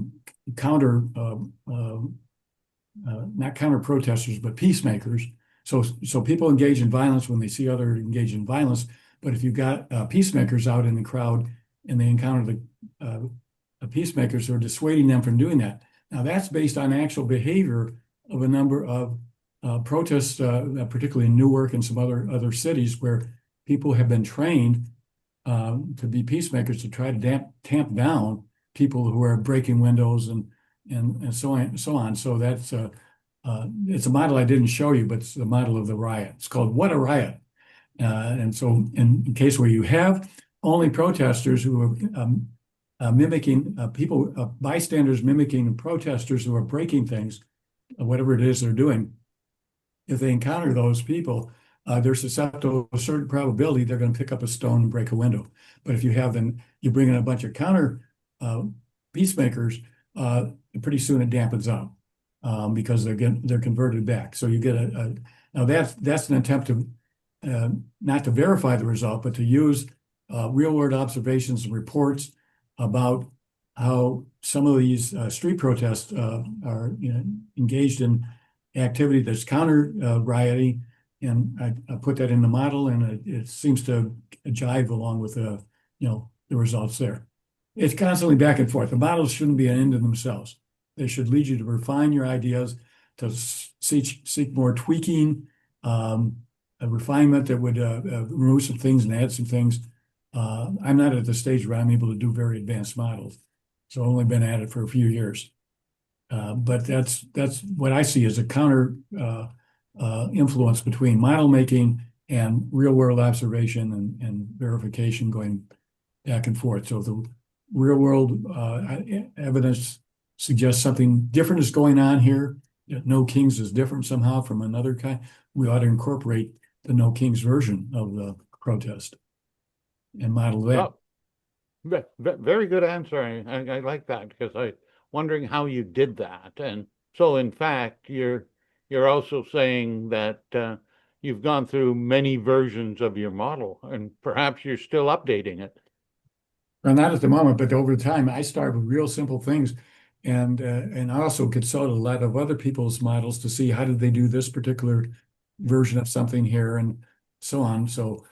counter protesters, but peacemakers. So people engage in violence when they see others engage in violence. But if you've got peacemakers out in the crowd and they encounter the peacemakers, they're dissuading them from doing that. Now that's based on actual behavior of a number of protests, particularly in Newark and some other cities where people have been trained to be peacemakers to try to tamp down people who are breaking windows and so on. So that's it's a model I didn't show you, but it's the model of the riot. It's called What a Riot. And so in case where you have only protesters who are mimicking bystanders mimicking protesters who are breaking things, whatever it is they're doing, if they encounter those people, they're susceptible to a certain probability they're going to pick up a stone and break a window. But if you bring in a bunch of counter peacemakers, pretty soon it dampens out. because they're converted back. So you get now that's an attempt to not to verify the result, but to use real-world observations and reports about how some of these street protests are engaged in activity that's counter rioting, and I put that in the model, and it seems to jive along with the results there. It's constantly back and forth. The models shouldn't be an end in themselves. They should lead you to refine your ideas, to seek more tweaking, a refinement that would remove some things and add some things. I'm not at the stage where I'm able to do very advanced models, so I've only been at it for a few years. But that's what I see as a counter influence between model making and real world observation and verification going back and forth. So the real world evidence suggests something different is going on here. No Kings is different somehow from another kind. We ought to incorporate the No Kings version of the protest and model that. Oh, very good answer. I like that, because I wondering how you did that. And so in fact, you're also saying that you've gone through many versions of your model, and perhaps you're still updating it. Well, not at the moment, but over time, I start with real simple things, and I also consult a lot of other people's models to see how did they do this particular version of something here, and so on. So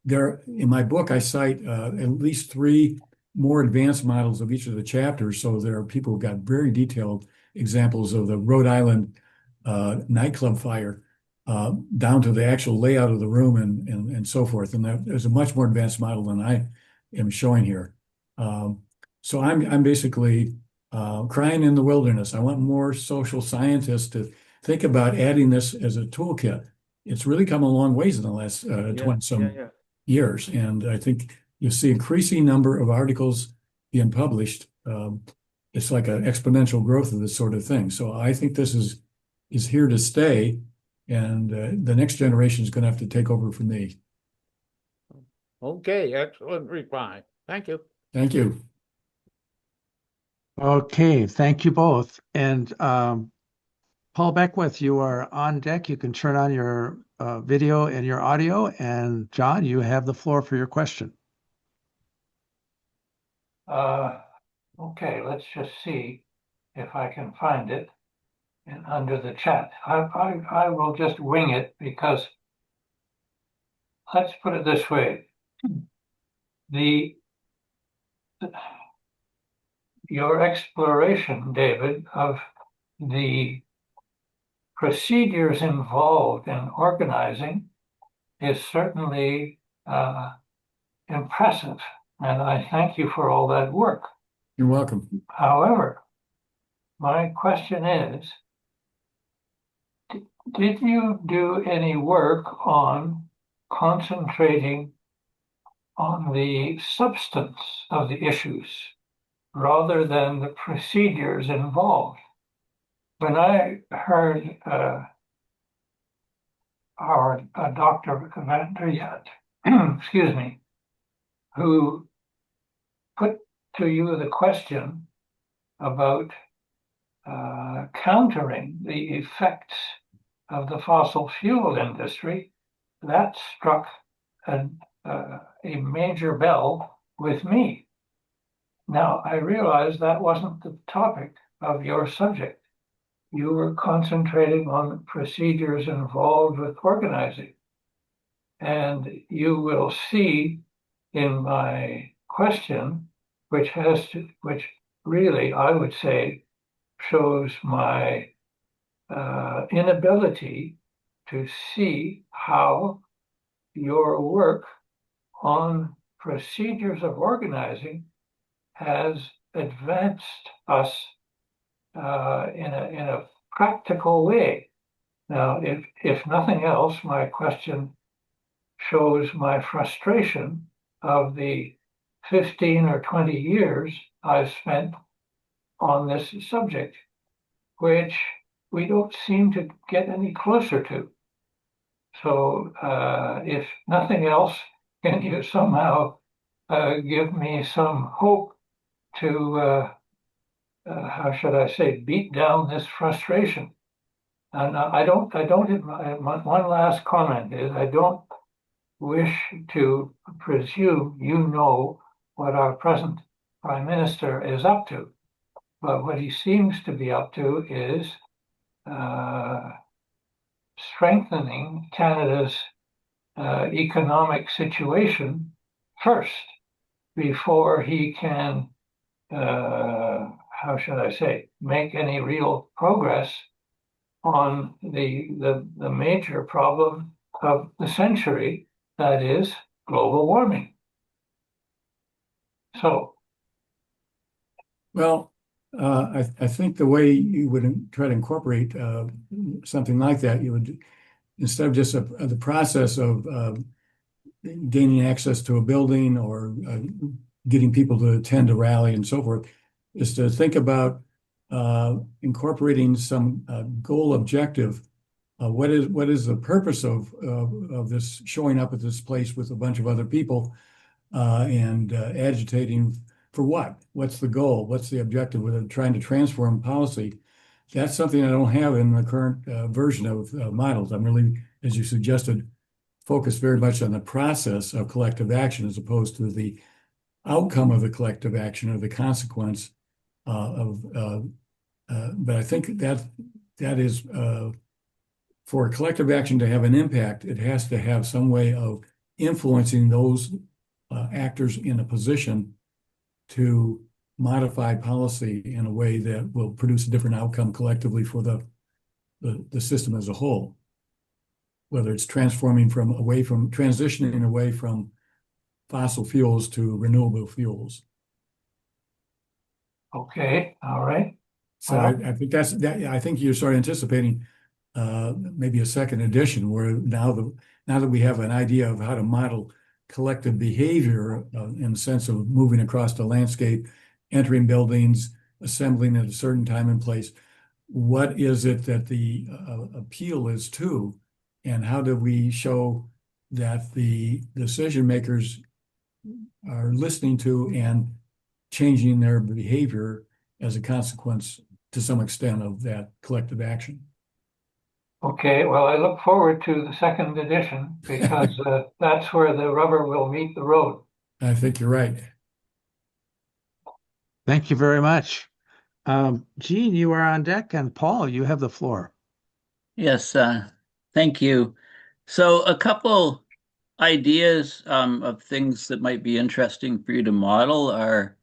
there, in my book, I cite at least 3 more advanced models of each of the chapters. So there are people who got very detailed examples of the Rhode Island nightclub fire, down to the actual layout of the room and so forth. And there's a much more advanced model than I am showing here. So I'm basically crying in the wilderness. I want more social scientists to think about adding this as a toolkit. It's really come a long ways in the last 20-some years. And I think you'll see increasing number of articles being published. It's like an exponential growth of this sort of thing. So I think this is here to stay, and the next generation is going to have to take over from me. Okay, excellent reply. Thank you. Thank you. Okay, thank you both. And Paul Beckwith, you are on deck. You can turn on your video and your audio. And John, you have the floor for your question. Okay, let's just see if I can find it under the chat. I will just wing it, because let's put it this way. Your exploration, David, of the procedures involved in organizing is certainly impressive, and I thank you for all that work. You're welcome. However, my question is, did you do any work on concentrating on the substance of the issues rather than the procedures involved? When I heard Dr. Vandriat, excuse me, who put to you the question about countering the effects of the fossil fuel industry, that struck a major bell with me. Now, I realize that wasn't the topic of your subject. You were concentrating on the procedures involved with organizing. And you will see in my question, which really, I would say, shows my inability to see how your work on procedures of organizing has advanced us in a practical way. Now, if nothing else, my question shows my frustration of the 15 or 20 years I've spent on this subject, which we don't seem to get any closer to. So if nothing else, can you somehow give me some hope to how should I say, beat down this frustration. And one last comment is I don't wish to presume you know what our present Prime Minister is up to. But what he seems to be up to is strengthening Canada's economic situation first before he can, how should I say, make any real progress on the major problem of the century, that is global warming. So, Well, I think the way you would try to incorporate something like that, you would, instead of just the process of gaining access to a building or getting people to attend a rally and so forth, is to think about incorporating some goal objective. What is the purpose of this showing up at this place with a bunch of other people and agitating for what? What's the goal? What's the objective with trying to transform policy? That's something I don't have in the current version of models. I'm really, as you suggested, focused very much on the process of collective action as opposed to the outcome of the collective action or the consequence but I think that is for collective action to have an impact, it has to have some way of influencing those actors in a position to modify policy in a way that will produce a different outcome collectively for the system as a whole. Whether it's transitioning away from fossil fuels to renewable fuels. okay, all right. So I think I think you're sort of anticipating maybe a second edition where now that we have an idea of how to model collective behavior in the sense of moving across the landscape, entering buildings, assembling at a certain time and place, what is it that the appeal is to, and how do we show that the decision makers are listening to and changing their behavior as a consequence to some extent of that collective action? Okay, well, I look forward to the second edition because that's where the rubber will meet the road. I think you're right. Thank you very much. Gene, you are on deck, and Paul, you have the floor. Yes, thank you. So a couple ideas of things that might be interesting for you to model are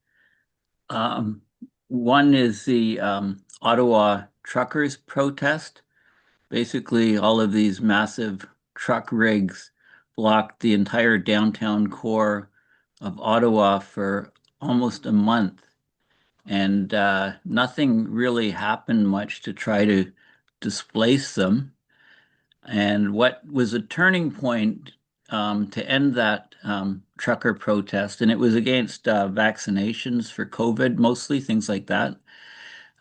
one is the Ottawa truckers protest. Basically, all of these massive truck rigs blocked the entire downtown core of Ottawa for almost a month. And nothing really happened much to try to displace them. And what was a turning point to end that trucker protest, and it was against vaccinations for COVID, mostly things like that.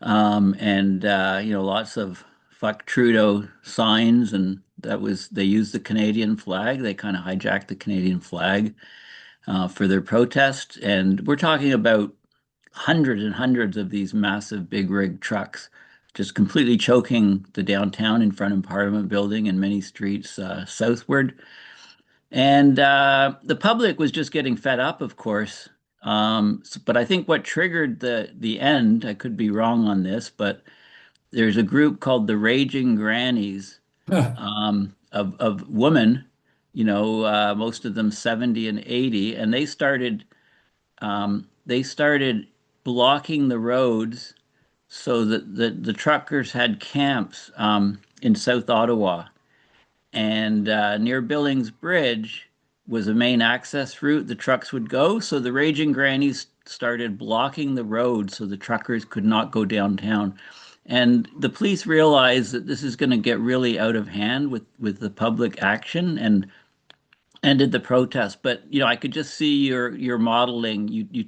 Lots of fuck Trudeau signs, and they used the Canadian flag. They kind of hijacked the Canadian flag for their protest. And we're talking about hundreds and hundreds of these massive big rig trucks just completely choking the downtown in front of Parliament Building and many streets southward. And the public was just getting fed up, of course. But I think what triggered the end, I could be wrong on this, but there's a group called the Raging Grannies of women, most of them 70 and 80, and they started blocking the roads so that the truckers had camps in South Ottawa. And near Billings Bridge was a main access route the trucks would go. So the Raging Grannies started blocking the road so the truckers could not go downtown. And the police realized that this is going to get really out of hand with the public action and ended the protest. But I could just see your modeling. You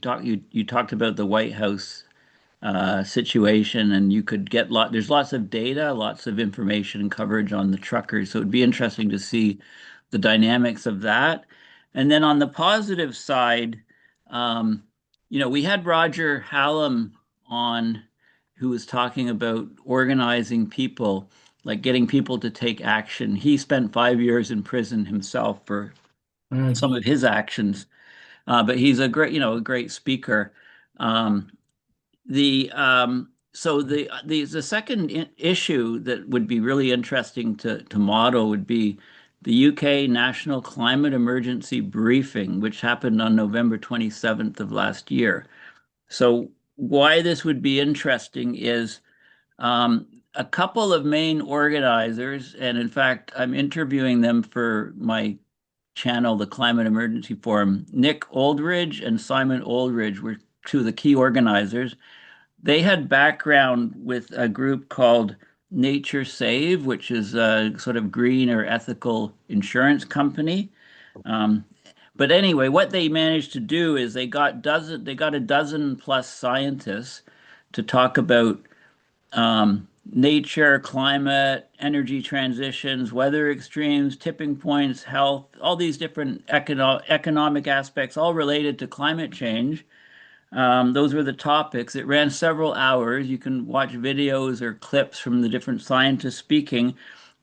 talked about the White House situation, and you could get there's lots of data, lots of information and coverage on the truckers. So it'd be interesting to see the dynamics of that. And then on the positive side, we had Roger Hallam on who was talking about organizing people, like getting people to take action. He spent 5 years in prison himself for Right. some of his actions, but he's a great, a great speaker. So the second issue that would be really interesting to model would be the UK National Climate Emergency Briefing, which happened on November 27th of last year. So why this would be interesting is a couple of main organizers, and in fact, I'm interviewing them for my channel, the Climate Emergency Forum. Nick Oldridge and Simon Oldridge were two of the key organizers. They had background with a group called Nature Save, which is a sort of green or ethical insurance company. But anyway, what they managed to do is they got a dozen plus scientists to talk about nature, climate, energy transitions, weather extremes, tipping points, health, all these different economic aspects, all related to climate change. Those were the topics. It ran several hours. You can watch videos or clips from the different scientists speaking,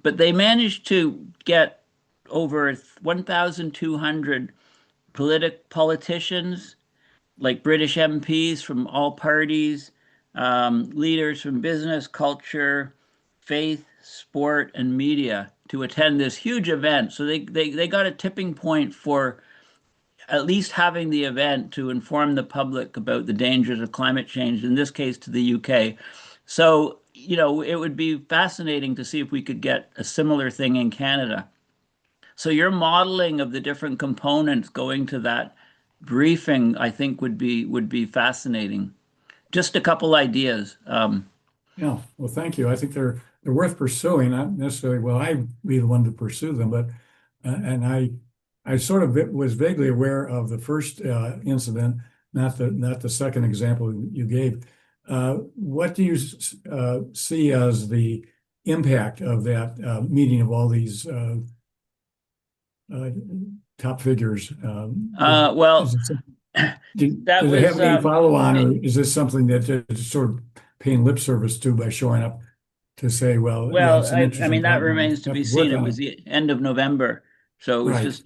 but they managed to get over 1,200 politicians, like British MPs from all parties, leaders from business, culture, faith, sport, and media to attend this huge event. So they got a tipping point for at least having the event to inform the public about the dangers of climate change, in this case to the UK. So, it would be fascinating to see if we could get a similar thing in Canada. So your modeling of the different components going to that briefing, I think would be fascinating. Just a couple ideas. Yeah, well, thank you. I think they're worth pursuing. Not necessarily will I be the one to pursue them, but and I sort of was vaguely aware of the first incident, not the second example you gave. What do you see as the impact of that meeting of all these top figures? Well, did that it was have any follow-on, or is this something that just sort of paying lip service to by showing up to say, well, yeah, it's an I interesting mean, that problem. remains to Have be to work seen. It on was the end of November, so it was Right. just,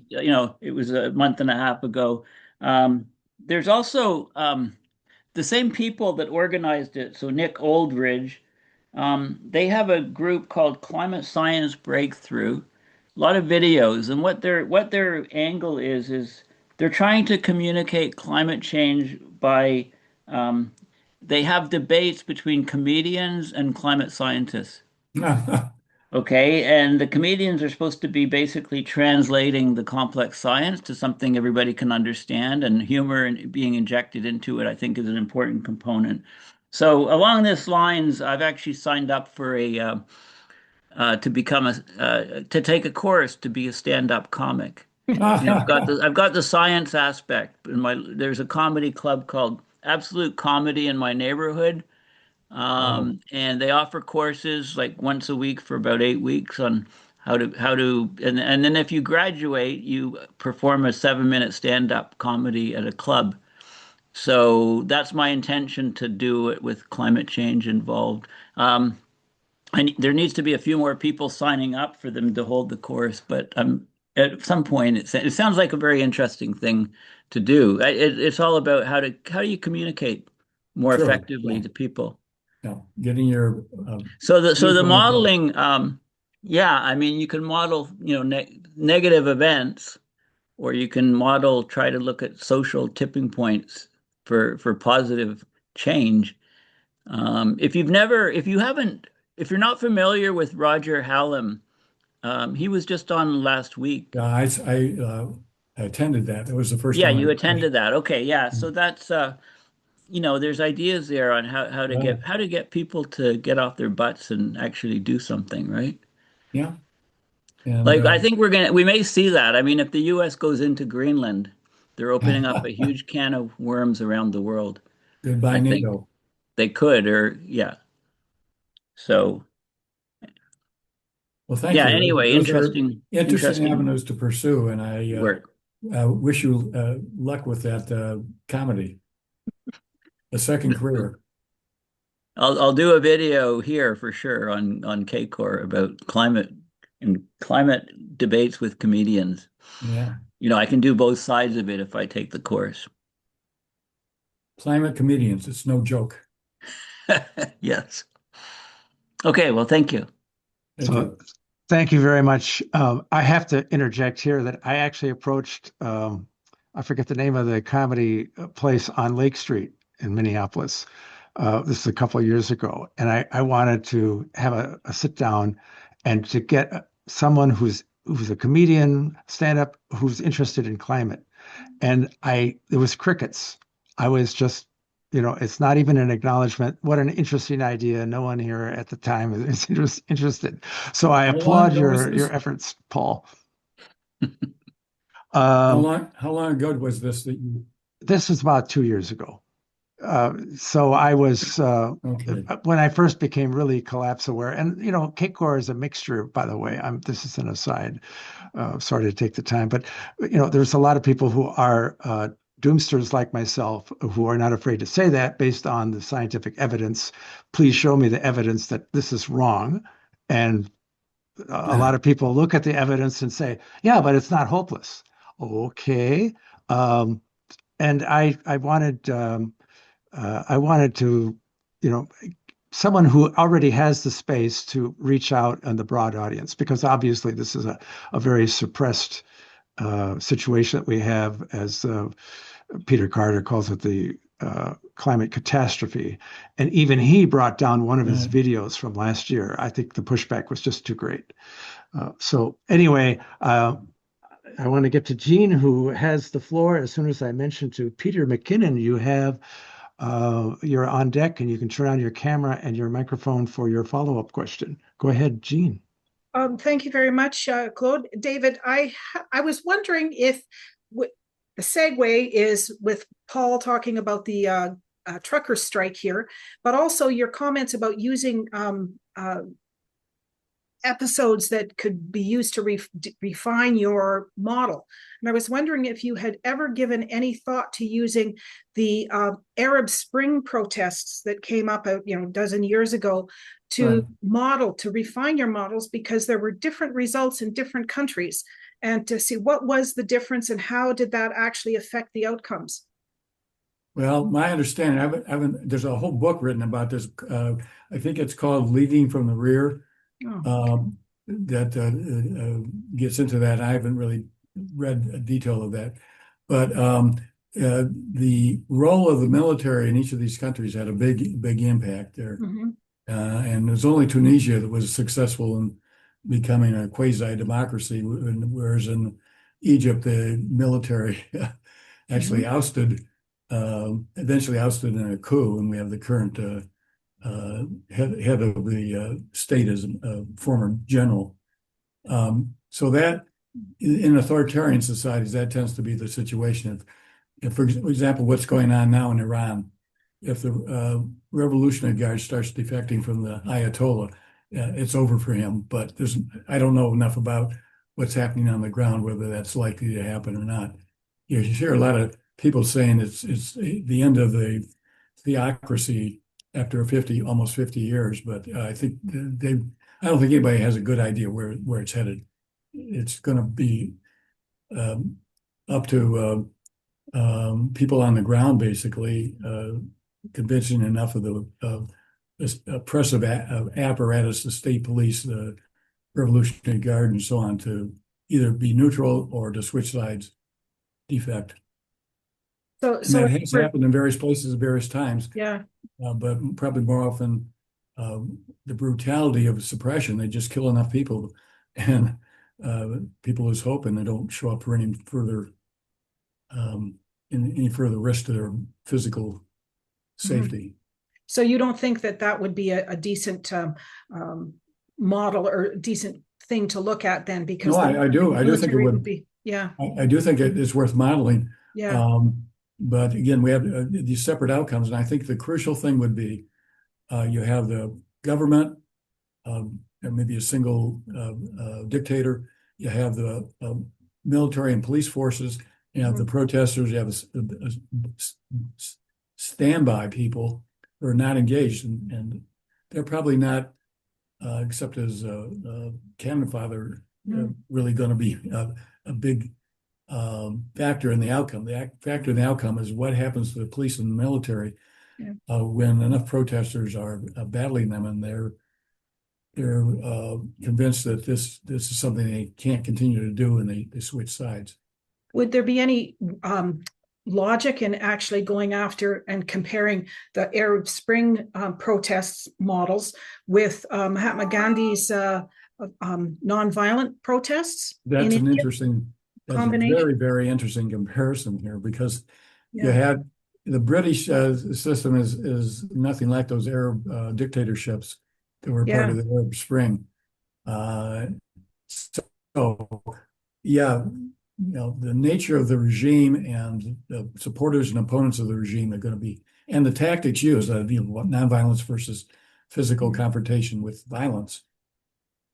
it was a month and a half ago. There's also the same people that organized it. So Nick Oldridge, they have a group called Climate Science Breakthrough. A lot of videos, and what their angle is they're trying to communicate climate change by they have debates between comedians and climate scientists. Okay, and the comedians are supposed to be basically translating the complex science to something everybody can understand, and humor and being injected into it, I think, is an important component. So along these lines, I've actually signed up for a to take a course to be a stand-up comic. I've got the science aspect. There's a comedy club called Absolute Comedy in my neighborhood. And they offer courses like once a week for about 8 weeks on how to and then if you graduate, you perform a 7-minute stand-up comedy at a club. So that's my intention to do it with climate change involved. There needs to be a few more people signing up for them to hold the course, but at some point it sounds like a very interesting thing to do. It's all about how do you communicate more Sure, effectively yeah. to people. Yeah, getting your So the viewpoint across. modeling, yeah, I mean, you can model, negative events, or you can try to look at social tipping points for positive change. If you're not familiar with Roger Hallam, he was just on last week. I attended that. That was the first Yeah, time you attended that. Okay, yeah. So that's there's ideas there on how to get people to get off their butts and actually do something, right? Yeah. And Like I think we may see that. I mean, if the US goes into Greenland, they're opening up a huge can of worms around the world. goodbye, I think NATO. they could, or yeah. So Well, thank yeah, you. anyway, Those are interesting avenues to pursue, and I work. wish you luck with that comedy, a second career. I'll do a video here for sure on CACOR about climate and climate debates with comedians. Yeah. I can do both sides of it if I take the course. Climate comedians, it's no joke. Yes. Okay, well, thank you. Thank you. Thank you very much. I have to interject here that I actually approached, I forget the name of the comedy place on Lake Street in Minneapolis. This is a couple of years ago. And I wanted to have a sit down and to get someone who's a comedian, stand-up, who's interested in climate. And it was crickets. I was just, it's not even an acknowledgement. What an interesting idea. No one here at the time is interested. So I applaud your efforts, Paul. How long ago was this that you? This was about 2 years ago. So I was, Okay. when I first became really collapse aware, and CACOR is a mixture, by the way. This is an aside. Sorry to take the time, but there's a lot of people who are doomsters like myself who are not afraid to say that based on the scientific evidence. Please show me the evidence that this is wrong. And a lot of people look at the evidence and say, yeah, but it's not hopeless. Okay. And I wanted to, someone who already has the space to reach out on the broad audience, because obviously this is a very suppressed situation that we have, as Peter Carter calls it, the climate catastrophe. And even he brought down one of his videos from last year. I think the pushback was just too great. So anyway, I want to get to Gene, who has the floor. As soon as I mentioned to Peter McKinnon, you're on deck and you can turn on your camera and your microphone for your follow-up question. Go ahead, Gene. Thank you very much, Claude. David, I was wondering if the segue is with Paul talking about the trucker strike here, but also your comments about using episodes that could be used to refine your model. And I was wondering if you had ever given any thought to using the Arab Spring protests that came up a dozen years ago to model, to refine your models, because there were different results in different countries, and to see what was the difference and how did that actually affect the outcomes. Well, my understanding, there's a whole book written about this. I think it's called Leading from the Rear. That gets into that. I haven't really read a detail of that, but the role of the military in each of these countries had a big impact there. And it was only Tunisia that was successful in becoming a quasi-democracy, whereas in Egypt, the military actually eventually ousted in a coup, and we have the current head of the state as a former general. So that in authoritarian societies, that tends to be the situation. If for example, what's going on now in Iran, if the Revolutionary Guard starts defecting from the Ayatollah, it's over for him. But I don't know enough about what's happening on the ground, whether that's likely to happen or not. You hear a lot of people saying it's the end of the theocracy after almost 50 years, but I think I don't think anybody has a good idea where it's headed. It's going to be up to people on the ground, basically, convincing enough of the oppressive apparatus, the state police, the Revolutionary Guard, and so on, to either be neutral or to switch sides, defect. So that has happened in various places at various times. Yeah. But probably more often the brutality of suppression. They just kill enough people, and people lose hope, and they don't show up for any further risk to their physical safety. So you don't think that would be a decent model or decent thing to look at then? Because no, I do. I do think it would be. Yeah. I do think it's worth modeling. Yeah. But again, we have these separate outcomes, and I think the crucial thing would be you have the government, and maybe a single dictator. You have the military and police forces. You have the protesters. You have standby people or not engaged, and they're probably not, except as a cannon fodder, really going to be a big factor in the outcome. The factor in the outcome is what happens to the police and the military when enough protesters are battling them, and they're convinced that this is something they can't continue to do, and they switch sides. Would there be any logic in actually going after and comparing the Arab Spring protests models with Mahatma Gandhi's nonviolent protests? That's an interesting, combination. Very, very interesting comparison here, because you had the British system is nothing like those Arab dictatorships that were part of the Arab Spring. The nature of the regime and the supporters and opponents of the regime are going to be, and the tactics used, nonviolence versus physical confrontation with violence.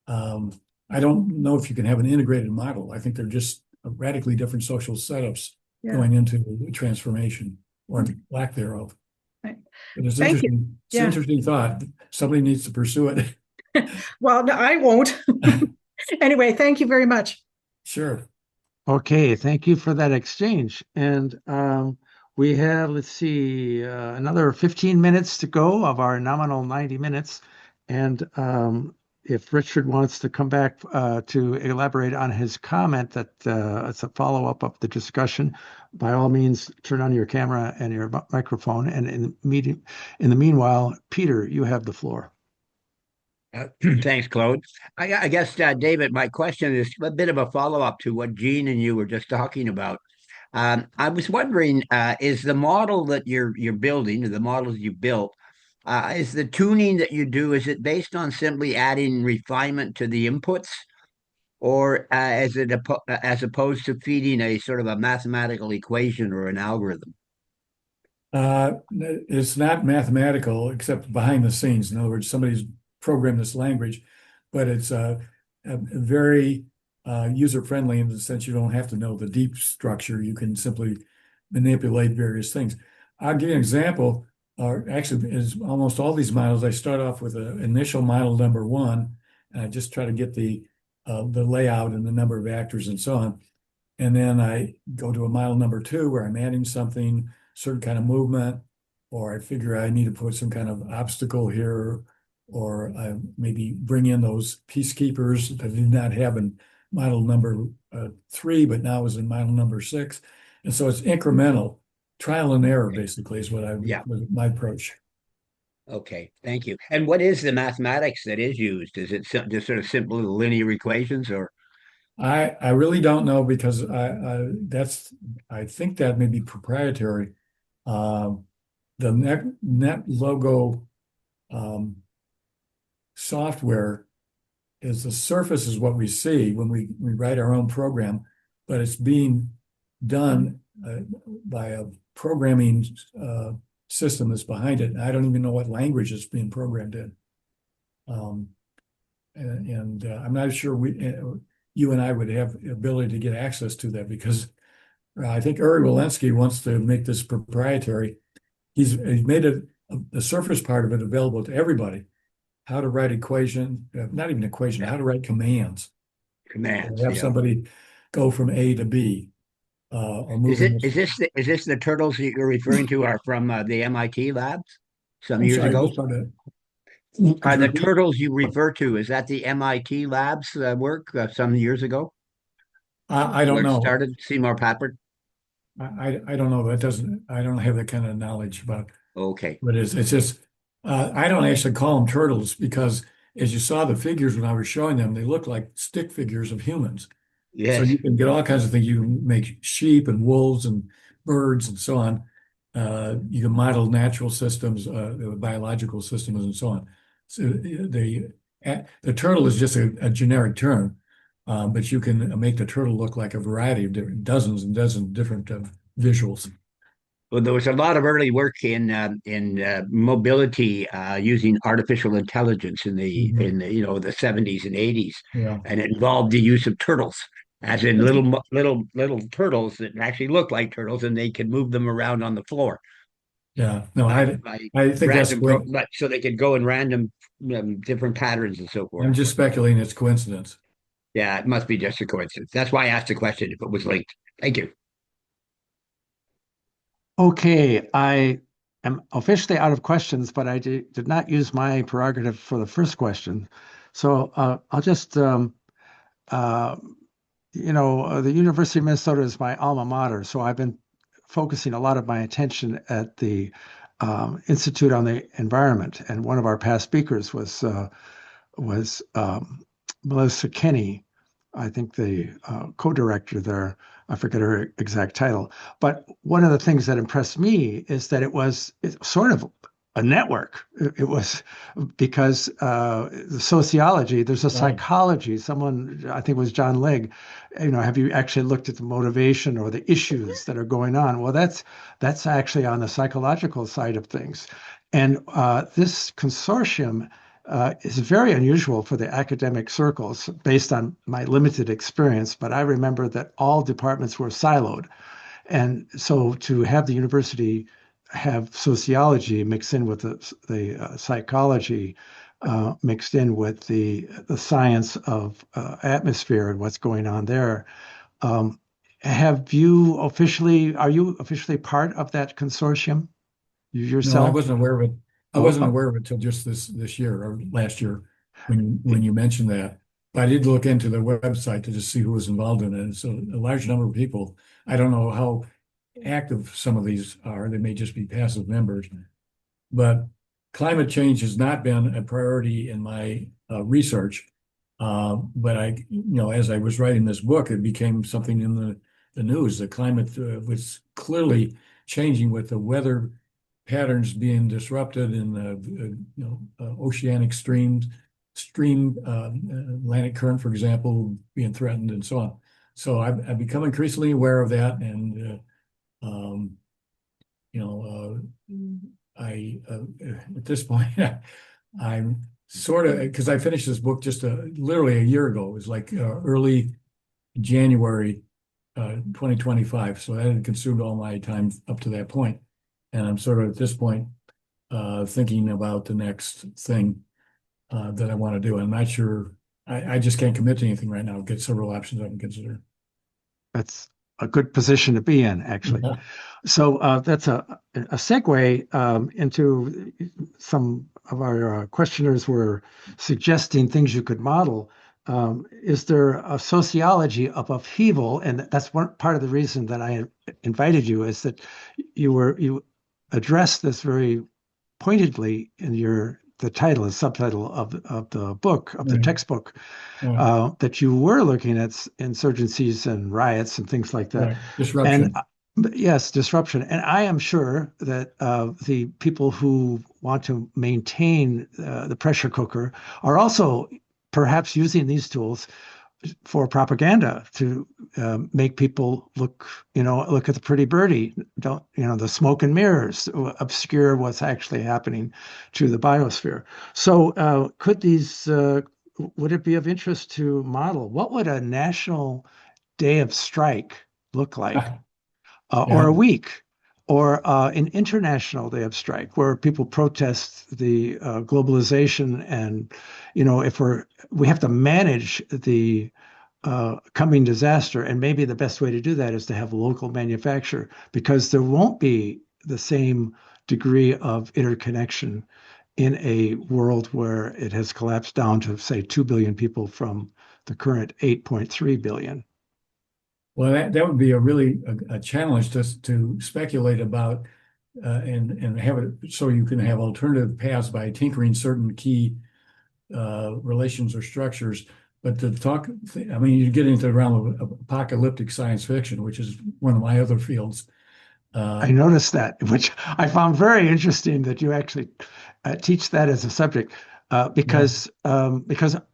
I don't know if you can have an integrated model. I think they're just radically different social setups going into transformation or lack thereof. Right. But it's interesting. It's an interesting thought. Somebody needs to pursue it. Well, no, I won't. Anyway, thank you very much. Sure. Okay, thank you for that exchange. And we have, let's see, another 15 minutes to go of our nominal 90 minutes. And if Richard wants to come back to elaborate on his comment that it's a follow-up of the discussion, by all means, turn on your camera and your microphone. And in the meanwhile, Peter, you have the floor. Thanks, Claude. I guess, David, my question is a bit of a follow-up to what Gene and you were just talking about. I was wondering, is the model that you're building, or the models you built, is the tuning that you do, is it based on simply adding refinement to the inputs, or is it as opposed to feeding a sort of a mathematical equation or an algorithm? It's not mathematical, except behind the scenes. In other words, somebody's programmed this language, but it's a very user-friendly in the sense you don't have to know the deep structure. You can simply manipulate various things. I'll give you an example. Actually, is almost all these models, I start off with an initial model number 1, and I just try to get the layout and the number of actors and so on. And then I go to a model number 2 where I'm adding something, certain kind of movement, or I figure I need to put some kind of obstacle here, or maybe bring in those peacekeepers that I did not have in model number 3, but now is in model number 6. And so it's incremental. Trial and error, basically, is what my approach. Okay, thank you. And what is the mathematics that is used? Is it just sort of simple linear equations, or? I really don't know, because I think that may be proprietary. The NetLogo software is the surface is what we see when we write our own program, but it's being done by a programming system that's behind it. I don't even know what language it's being programmed in. And I'm not sure you and I would have the ability to get access to that, because I think Uri Walensky wants to make this proprietary. He's made the surface part of it available to everybody. How to write not even equation, how to write commands. Have somebody go from A to B. Is this the turtles that you're referring to are from the MIT labs some years ago? Are the turtles you refer to, is that the MIT labs work some years ago? I don't know. Started Seymour Papert? I don't know. I don't have that kind of knowledge about. Okay. But it's just, I don't actually call them turtles, because as you saw the figures when I was showing them, they look like stick figures of humans. Yes. So you can get all kinds of things. You can make sheep and wolves and birds and so on. You can model natural systems, biological systems, and so on. So the turtle is just a generic term, but you can make the turtle look like a variety of different dozens and dozens of different visuals. Well, there was a lot of early work in mobility using artificial intelligence in the the 70s and 80s, and it involved the use of turtles, as in little turtles that actually look like turtles, and they can move them around on the floor. Yeah, no, by I think that's random so they could go in random different patterns and so forth. I'm just speculating it's coincidence. Yeah, it must be just a coincidence. That's why I asked the question if it was linked. Thank you. Okay, I am officially out of questions, but I did not use my prerogative for the first question. So I'll just, uh, the University of Minnesota is my alma mater. So I've been focusing a lot of my attention at the Institute on the Environment. And one of our past speakers was Melissa Kinney, I think the co-director there. I forget her exact title. But one of the things that impressed me is that it's sort of a network. It was because the sociology, there's a psychology. Someone, I think it was John Legg, have you actually looked at the motivation or the issues that are going on? Well, that's actually on the psychological side of things. And this consortium is very unusual for the academic circles based on my limited experience, but I remember that all departments were siloed. And so to have the university have sociology mixed in with the psychology, mixed in with the science of atmosphere and what's going on there. Are you officially part of that consortium? You yourself? No, I wasn't aware of it. I wasn't aware of it until just this year or last year when you mentioned that. But I did look into the website to just see who was involved in it. So a large number of people. I don't know how active some of these are. They may just be passive members. But climate change has not been a priority in my research. But as I was writing this book, it became something in the news. The climate was clearly changing with the weather patterns being disrupted in the oceanic stream Atlantic current, for example, being threatened and so on. So I've become increasingly aware of that, and I at this point I'm sort of, because I finished this book just literally a year ago. It was like early January 2025, so that had consumed all my time up to that point. And I'm sort of at this point thinking about the next thing that I want to do. I'm not sure. I just can't commit to anything right now. I've got several options I can consider. That's a good position to be in, actually. Yeah. So that's a segue into some of our questioners were suggesting things you could model. Is there a sociology of upheaval? And that's one part of the reason that I invited you, is that you addressed this very pointedly in the title and subtitle of the book, of the textbook, that you were looking at insurgencies and riots and things like that. Right. Disruption. Yes, disruption. And I am sure that the people who want to maintain the pressure cooker are also perhaps using these tools for propaganda to make people look at the pretty birdie, the smoke and mirrors, obscure what's actually happening to the biosphere. So would it be of interest to model what would a national day of strike look like? Or a week, or an international day of strike where people protest the globalization, and if we have to manage the coming disaster, and maybe the best way to do that is to have local manufacture, because there won't be the same degree of interconnection in a world where it has collapsed down to, say, 2 billion people from the current 8.3 billion. Well, that would be a challenge to speculate about and have it so you can have alternative paths by tinkering certain key relations or structures. But to talk, you get into the realm of apocalyptic science fiction, which is one of my other fields. I noticed that, which I found very interesting that you actually teach that as a subject. Because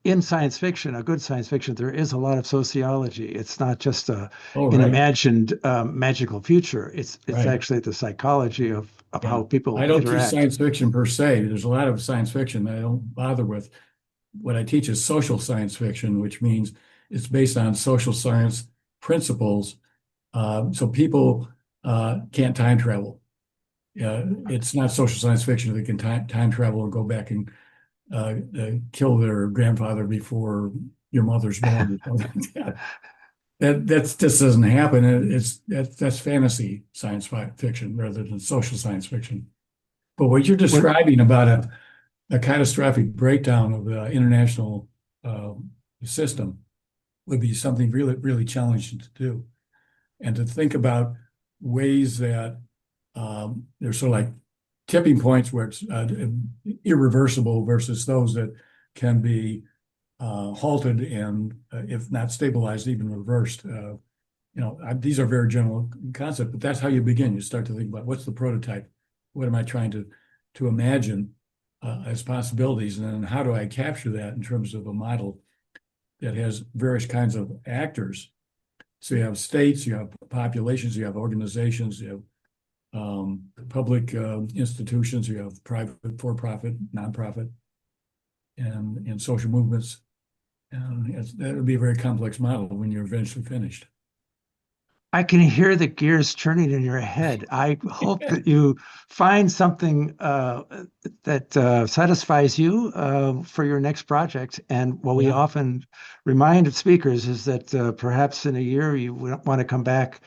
in science fiction, a good science fiction, there is a lot of sociology. It's not just an imagined magical future. It's actually the psychology of how people I don't interact. teach science fiction per se. There's a lot of science fiction that I don't bother with. What I teach is social science fiction, which means it's based on social science principles. So people can't time travel. it's not social science fiction. They can time travel and go back and kill their grandfather before your mother's born. That just doesn't happen. That's fantasy science fiction rather than social science fiction. But what you're describing about a catastrophic breakdown of the international system would be something really, really challenging to do. And to think about ways that there's sort of like tipping points where it's irreversible versus those that can be halted and, if not stabilized, even reversed. These are very general concepts, but that's how you begin. You start to think about what's the prototype? What am I trying to imagine as possibilities? And then how do I capture that in terms of a model that has various kinds of actors? So you have states, you have populations, you have organizations, you have public institutions, you have private, for-profit, nonprofit, and social movements. And that would be a very complex model when you're eventually finished. I can hear the gears turning in your head. I hope that you find something that satisfies you for your next project. And what we often remind speakers is that perhaps in a year you want to come back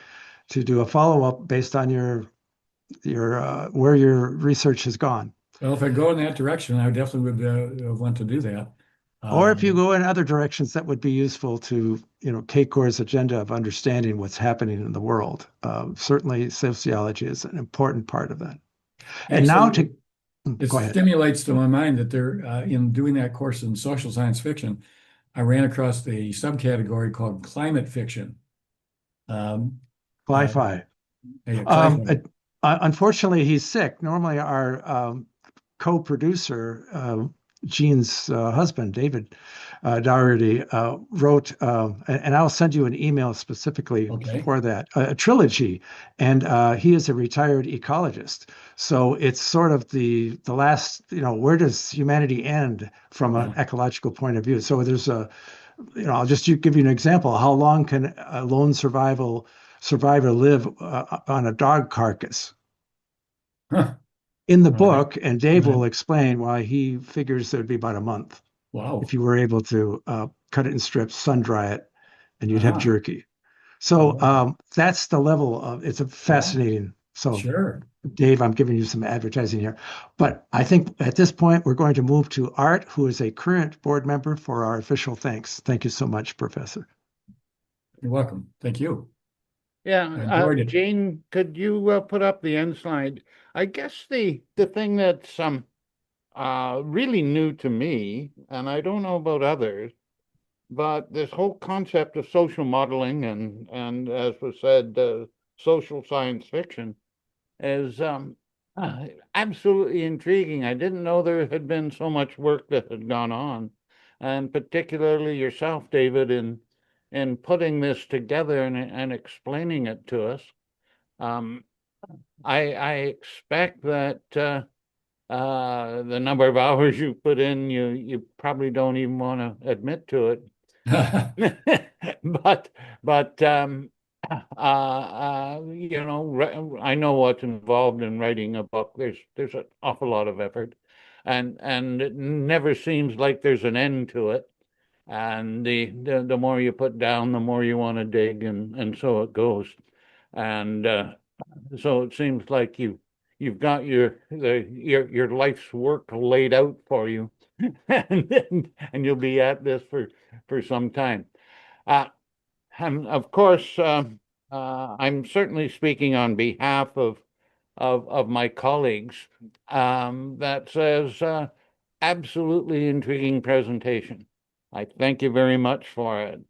to do a follow-up based on your where your research has gone. Well, if I go in that direction, I definitely would want to do that. Or if you go in other directions that would be useful to, CACOR's agenda of understanding what's happening in the world. Certainly sociology is an important part of that. And actually, now it go ahead. stimulates to my mind that there, in doing that course in social science fiction, I ran across a subcategory called climate fiction. Cli-fi. Unfortunately, he's sick. Normally, our co-producer, Gene's husband, David Dougherty, wrote, and I'll send you an email specifically for that, a trilogy. And he is a retired ecologist. So it's sort of the last, where does humanity end from an ecological point of view? So there's I'll just give you an example. How long can a lone survivor live on a dog carcass? In the book, and Dave will explain why he figures it would be about a month. Wow. If you were able to cut it in strips, sun dry it, and you'd have jerky. So that's the level of, it's a fascinating. So sure. Dave, I'm giving you some advertising here. But I think at this point, we're going to move to Art, who is a current board member, for our official thanks. Thank you so much, Professor. You're welcome. Thank you. Yeah, Gene, could you put up the end slide? I guess the thing that's really new to me, and I don't know about others, but this whole concept of social modeling and as was said, social science fiction is absolutely intriguing. I didn't know there had been so much work that had gone on, and particularly yourself, David, in putting this together and explaining it to us. I expect that the number of hours you put in, you probably don't even want to admit to it. but I know what's involved in writing a book. There's an awful lot of effort, and it never seems like there's an end to it. And the more you put down, the more you want to dig, and so it goes. And so it seems like you've got your life's work laid out for you, and you'll be at this for some time. And of course, I'm certainly speaking on behalf of my colleagues. That says absolutely intriguing presentation. I thank you very much for it.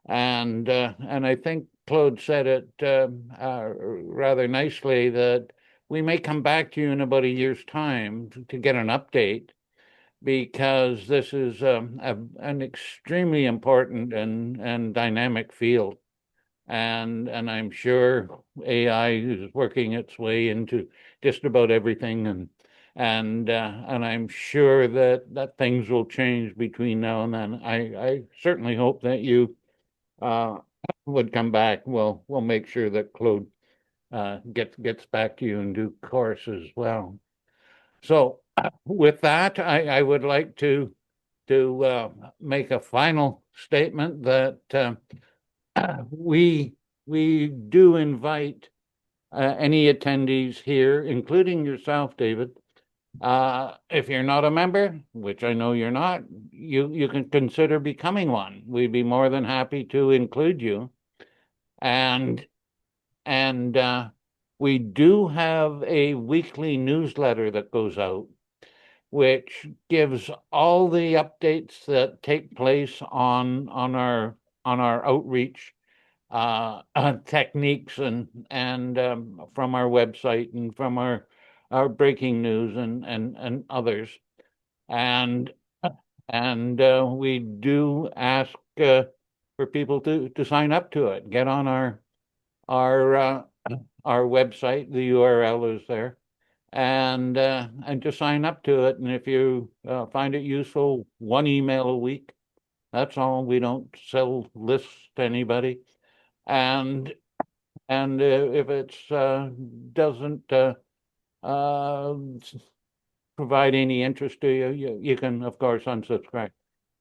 And I think Claude said it rather nicely, that we may come back to you in about a year's time to get an update, because this is an extremely important and dynamic field. And I'm sure AI is working its way into just about everything, and I'm sure that things will change between now and then. I certainly hope that you would come back. We'll make sure that Claude gets back to you in due course as well. So with that, I would like to make a final statement that we do invite any attendees here, including yourself, David. If you're not a member, which I know you're not, you can consider becoming one. We'd be more than happy to include you. And we do have a weekly newsletter that goes out, which gives all the updates that take place on our outreach techniques and from our website and from our breaking news and others, and we do ask for people to sign up to it. Get on our website. The URL is there, and just sign up to it. And if you find it useful, one email a week. That's all. We don't sell lists to anybody. And if it doesn't provide any interest to you, you can, of course, unsubscribe.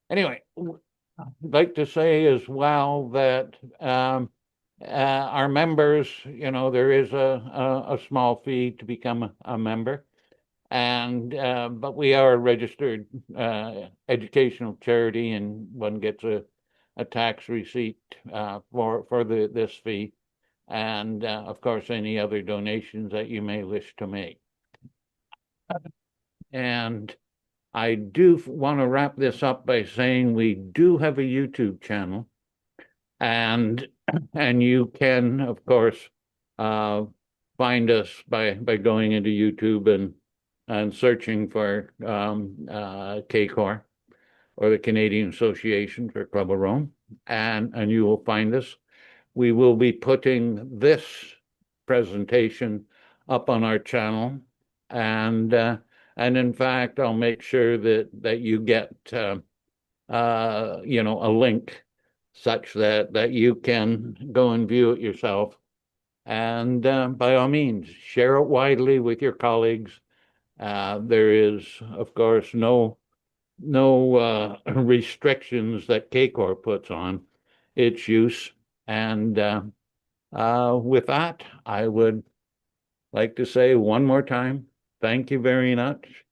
Anyway, I'd like to say as well that our members, there is a small fee to become a member, and but we are a registered educational charity, and one gets a tax receipt for this fee, and of course any other donations that you may wish to make. And I do want to wrap this up by saying we do have a YouTube channel, and you can, of course, find us by going into YouTube and searching for CACOR, or the Canadian Association for Club of Rome, and you will find us. We will be putting this presentation up on our channel, and in fact, I'll make sure that you get a link such that you can go and view it yourself. And by all means, share it widely with your colleagues. There is, of course, no restrictions that CACOR puts on its use. And with that, I would like to say one more time, thank you very much.